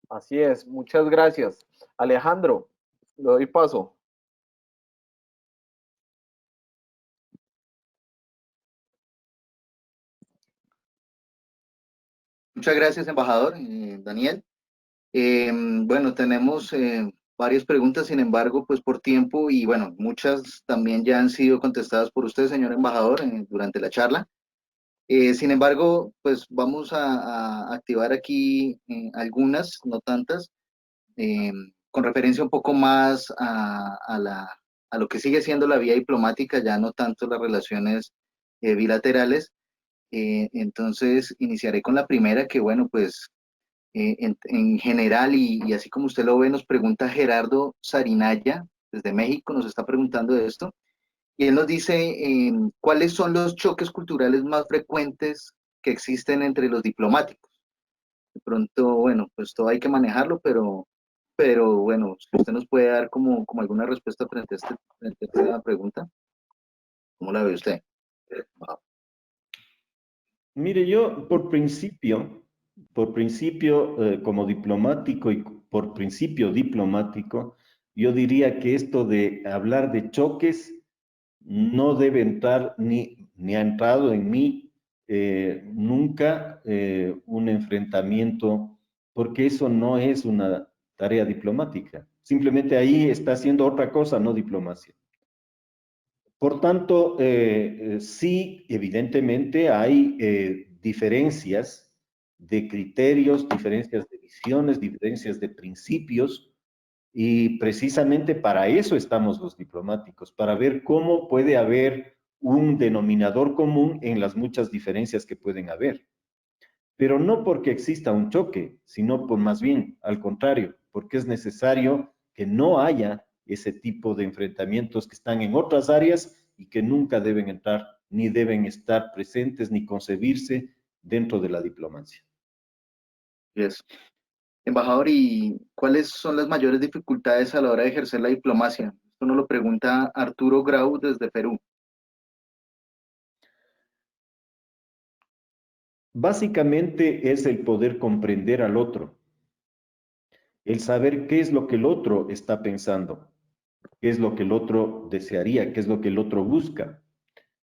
Así es, muchas gracias. Alejandro, le doy paso. Muchas gracias, embajador Daniel. Bueno, tenemos varias preguntas, sin embargo, pues por tiempo y bueno, muchas también ya han sido contestadas por usted, señor embajador, durante la charla. Sin embargo, pues vamos a activar aquí algunas, no tantas, eh, con referencia un poco más a lo que sigue siendo la vía diplomática, ya no tanto las relaciones bilaterales. Entonces, iniciaré con la primera, que bueno, pues en general, y así como usted lo ve, nos pregunta Gerardo Sarinaya, desde México, nos está preguntando esto, y él nos dice, ¿cuáles son los choques culturales más frecuentes que existen entre los diplomáticos? De pronto, bueno, pues todo hay que manejarlo, pero bueno, si usted nos puede dar como alguna respuesta frente a esta pregunta, ¿cómo la ve usted? Wow. Mire, yo por principio como diplomático y por principio diplomático, yo diría que esto de hablar de choques no debe entrar ni ha entrado en mí nunca un enfrentamiento, porque eso no es una tarea diplomática. Simplemente ahí está haciendo otra cosa, no diplomacia. Por tanto, sí, evidentemente hay diferencias de criterios, diferencias de visiones, diferencias de principios, y precisamente para eso estamos los diplomáticos, para ver cómo puede haber un denominador común en las muchas diferencias que pueden haber. Pero no porque exista un choque, sino por más bien, al contrario, porque es necesario que no haya ese tipo de enfrentamientos que están en otras áreas y que nunca deben entrar, ni deben estar presentes, ni concebirse dentro de la diplomacia. Yes. Embajador, ¿y cuáles son las mayores dificultades a la hora de ejercer la diplomacia? Esto nos lo pregunta Arturo Grau desde Perú. Básicamente es el poder comprender al otro, el saber qué es lo que el otro está pensando, qué es lo que el otro desearía, qué es lo que el otro busca.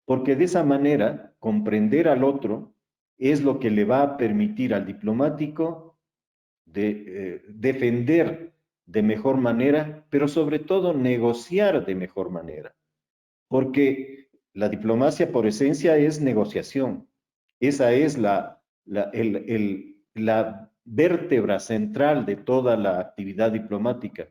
Porque de esa manera, comprender al otro es lo que le va a permitir al diplomático defender de mejor manera, pero sobre todo negociar de mejor manera. Porque la diplomacia por esencia es negociación. Esa es la vértebra central de toda la actividad diplomática.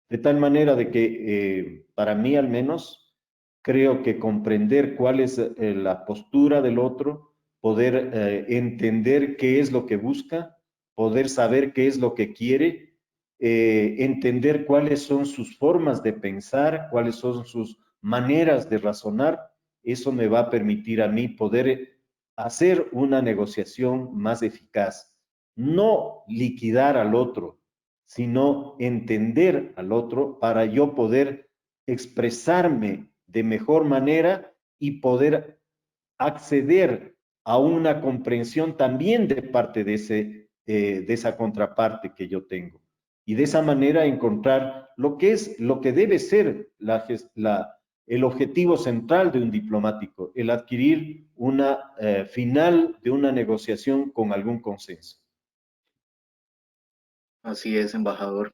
De tal manera de que, para mí al menos, creo que comprender cuál es la postura del otro, poder entender qué es lo que busca, poder saber qué es lo que quiere, entender cuáles son sus formas de pensar, cuáles son sus maneras de razonar, eso me va a permitir a mí poder hacer una negociación más eficaz. No liquidar al otro, sino entender al otro para yo poder expresarme de mejor manera y poder acceder a una comprensión también de parte de esa contraparte que yo tengo. Y de esa manera encontrar lo que debe ser el objetivo central de un diplomático, el adquirir una final de una negociación con algún consenso. Así es, embajador.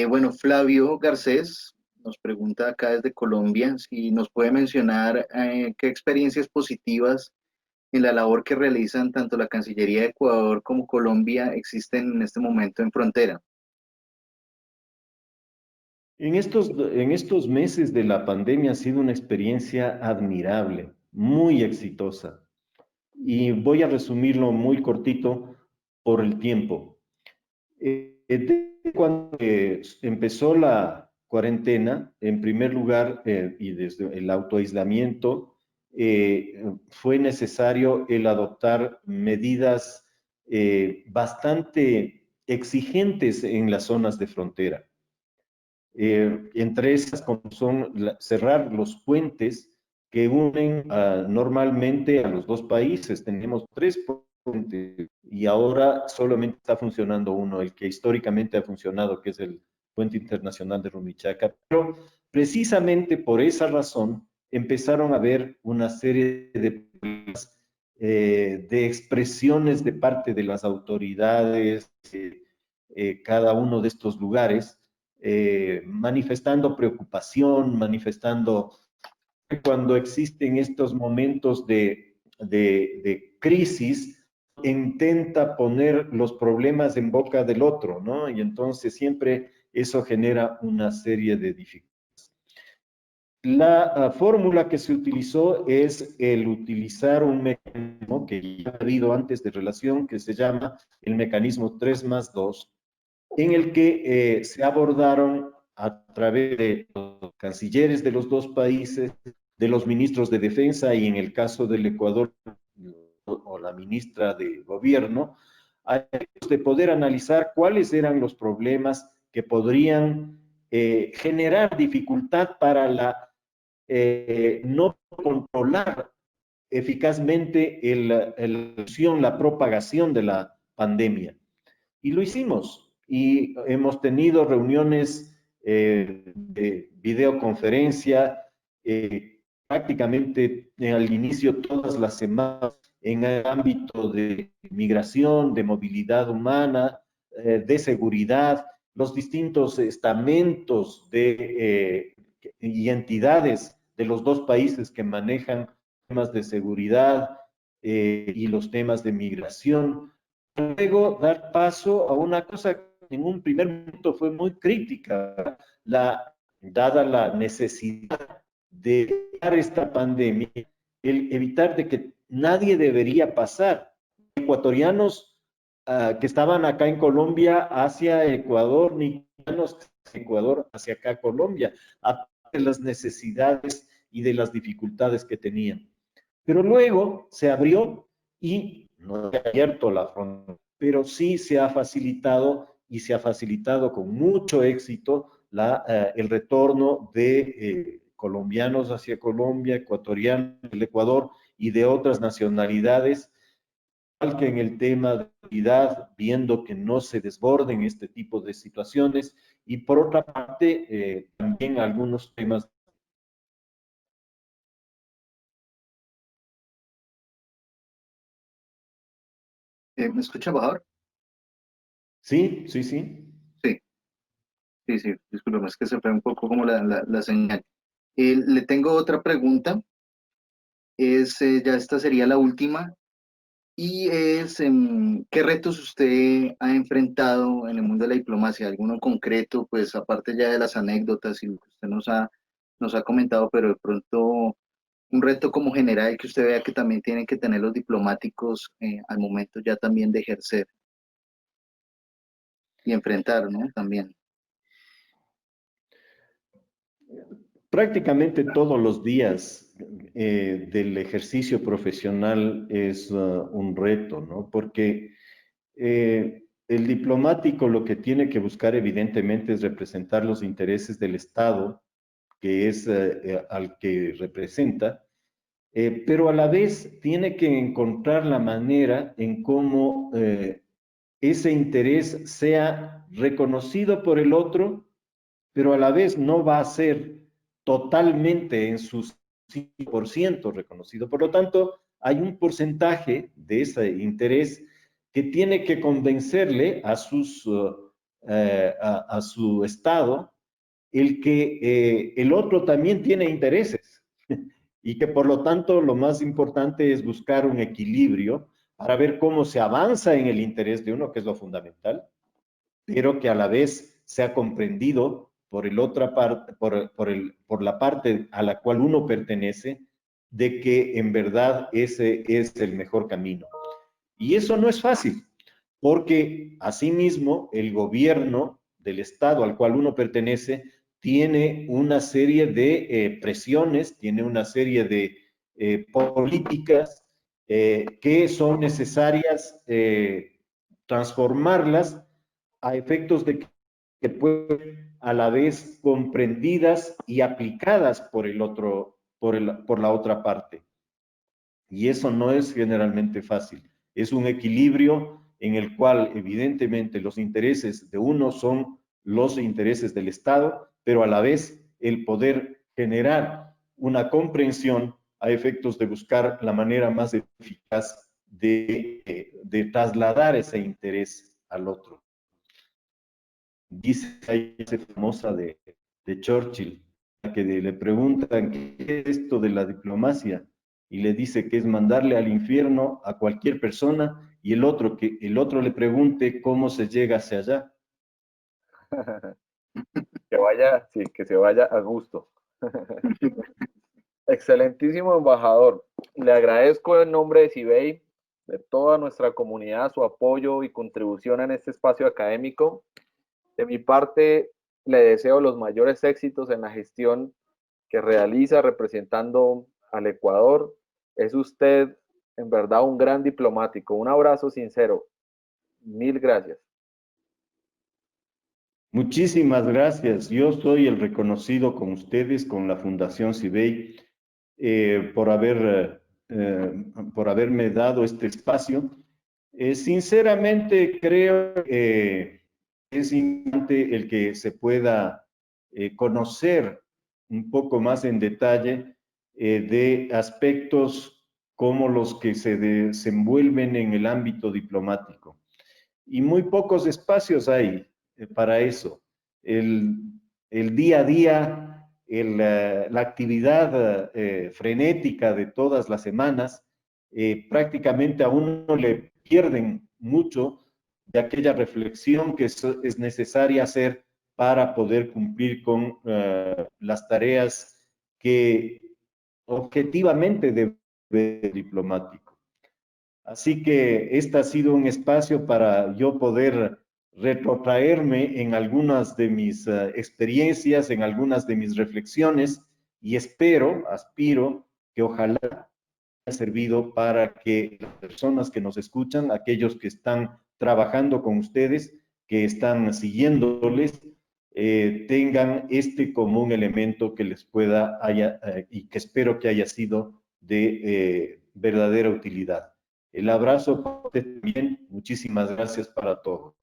Bueno, Flavio Garcés nos pregunta acá desde Colombia si nos puede mencionar qué experiencias positivas en la labor que realizan tanto la Cancillería de Ecuador como Colombia existen en este momento en frontera. En estos meses de la pandemia ha sido una experiencia admirable, muy exitosa. Y voy a resumirlo muy cortito por el tiempo. Cuando empezó la cuarentena, en primer lugar, y desde el autoaislamiento, fue necesario el adoptar medidas bastante exigentes en las zonas de frontera. Entre esas como son cerrar los puentes que unen normalmente a los dos países. Tenemos 3 puentes y ahora solamente está funcionando uno, el que históricamente ha funcionado, que es el Puente Internacional de Rumichaca. Pero precisamente por esa razón empezaron a haber una serie de expresiones de parte de las autoridades, cada uno de estos lugares, manifestando preocupación, manifestando cuando existen estos momentos de crisis, intenta poner los problemas en boca del otro, ¿no? Y entonces siempre eso genera una serie de dificultades. La fórmula que se utilizó es el utilizar un mecanismo que ya ha habido antes de relación, que se llama el mecanismo 3+2, en el que se abordaron a través de los cancilleres de los dos países, de los ministros de defensa y en el caso del Ecuador, o la ministra de gobierno, de poder analizar cuáles eran los problemas que podrían generar dificultad para no controlar eficazmente la propagación de la pandemia. Y lo hicimos. Y hemos tenido reuniones de videoconferencia prácticamente al inicio todas las semanas en el ámbito de migración, de movilidad humana, de seguridad, los distintos estamentos y entidades de los dos países que manejan temas de seguridad y los temas de migración. Luego dar paso a una cosa que en un primer momento fue muy crítica, dada la necesidad de evitar esta pandemia, el evitar de que nadie debería pasar. Ecuatorianos que estaban acá en Colombia hacia Ecuador, ni Ecuador hacia acá Colombia, a de las necesidades y de las dificultades que tenían. Pero luego se abrió y no se ha abierto la frontera, pero sí se ha facilitado y se ha facilitado con mucho éxito el retorno de colombianos hacia Colombia, ecuatorianos del Ecuador y de otras nacionalidades, igual que en el tema de seguridad, viendo que no se desborden este tipo de situaciones, y por otra parte, también algunos temas. ¿Me escucha, embajador? Sí, sí, sí. Sí, sí, sí, disculpe, es que se fue un poco como la señal. Le tengo otra pregunta, ya esta sería la última, y es, ¿qué retos usted ha enfrentado en el mundo de la diplomacia? ¿Alguno concreto, pues aparte ya de las anécdotas y lo que usted nos ha comentado, pero de pronto un reto como general que usted vea que también tienen que tener los diplomáticos al momento ya también de ejercer y enfrentar, ¿no? También. Prácticamente todos los días del ejercicio profesional es un reto, ¿no? Porque el diplomático lo que tiene que buscar evidentemente es representar los intereses del Estado, que es al que representa, pero a la vez tiene que encontrar la manera en cómo ese interés sea reconocido por el otro, pero a la vez no va a ser totalmente en su 100% reconocido. Por lo tanto, hay un porcentaje de ese interés que tiene que convencerle a su Estado el que el otro también tiene intereses y que por lo tanto lo más importante es buscar un equilibrio para ver cómo se avanza en el interés de uno, que es lo fundamental, pero que a la vez sea comprendido por el otra parte, por la parte a la cual uno pertenece, de que en verdad ese es el mejor camino. Y eso no es fácil, porque asimismo el gobierno del Estado al cual uno pertenece tiene una serie de presiones, tiene una serie de políticas que son necesarias transformarlas a efectos de que pueden a la vez comprendidas y aplicadas por el otro, por la otra parte. Y eso no es generalmente fácil. Es un equilibrio en el cual evidentemente los intereses de uno son los intereses del Estado, pero a la vez el poder generar una comprensión a efectos de buscar la manera más eficaz de trasladar ese interés al otro. Dice ahí esa famosa de Churchill, que le preguntan qué es esto de la diplomacia y le dice que es mandarle al infierno a cualquier persona y que el otro le pregunte cómo se llega hacia allá. Que vaya, sí, que se vaya a gusto. Excelentísimo embajador. Le agradezco en nombre de CIBEI, de toda nuestra comunidad, su apoyo y contribución en este espacio académico. De mi parte, le deseo los mayores éxitos en la gestión que realiza representando al Ecuador. Es usted, en verdad, un gran diplomático. Un abrazo sincero. Mil gracias. Muchísimas gracias. Yo soy el reconocido con ustedes, con la Fundación CIBEI, por haberme dado este espacio. Sinceramente creo que es importante el que se pueda conocer un poco más en detalle de aspectos como los que se desenvuelven en el ámbito diplomático. Y muy pocos espacios hay para eso. El día a día la actividad frenética de todas las semanas, prácticamente a uno le pierden mucho de aquella reflexión que es necesaria hacer para poder cumplir con las tareas que objetivamente debe el diplomático. Así que este ha sido un espacio para yo poder retrotraerme en algunas de mis experiencias, en algunas de mis reflexiones, y aspiro que ojalá haya servido para que las personas que nos escuchan, aquellos que están trabajando con ustedes, que están siguiéndoles, tengan este como un elemento que les pueda y que espero que haya sido de verdadera utilidad. El abrazo también. Muchísimas gracias para todos.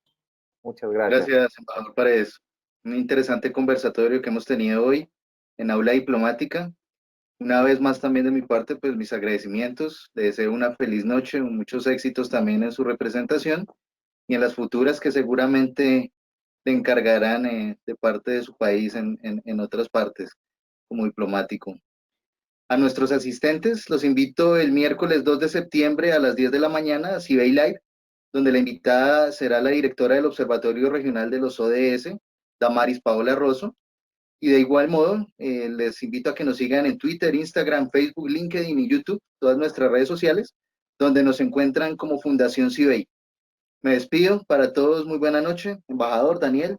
Muchas gracias. Gracias, embajador Paredes. Un interesante conversatorio que hemos tenido hoy en Aula Diplomática. Una vez más también de mi parte, pues mis agradecimientos. Le deseo una feliz noche, muchos éxitos también en su representación y en las futuras que seguramente le encargarán de parte de su país en otras partes como diplomático. A nuestros asistentes los invito el miércoles 2 de septiembre a las 10 de la mañana a CIBEI Live, donde la invitada será la directora del Observatorio Regional de los ODS, Damaris Paola Rosso. Y de igual modo, les invito a que nos sigan en Twitter, Instagram, Facebook, LinkedIn y YouTube, todas nuestras redes sociales, donde nos encuentran como Fundación CIBEI. Me despido, para todos muy buena noche. Embajador Daniel,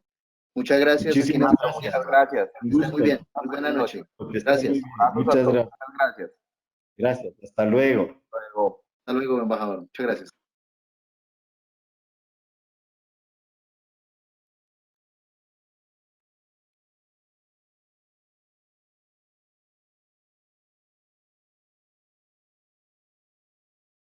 muchas gracias. Muchísimas Muchas gracias. Que estén muy bien. Muy buena noche. Gracias. Muchas gracias. Muchas gracias. Gracias. Hasta luego. Hasta luego. Hasta luego, embajador. Muchas gracias.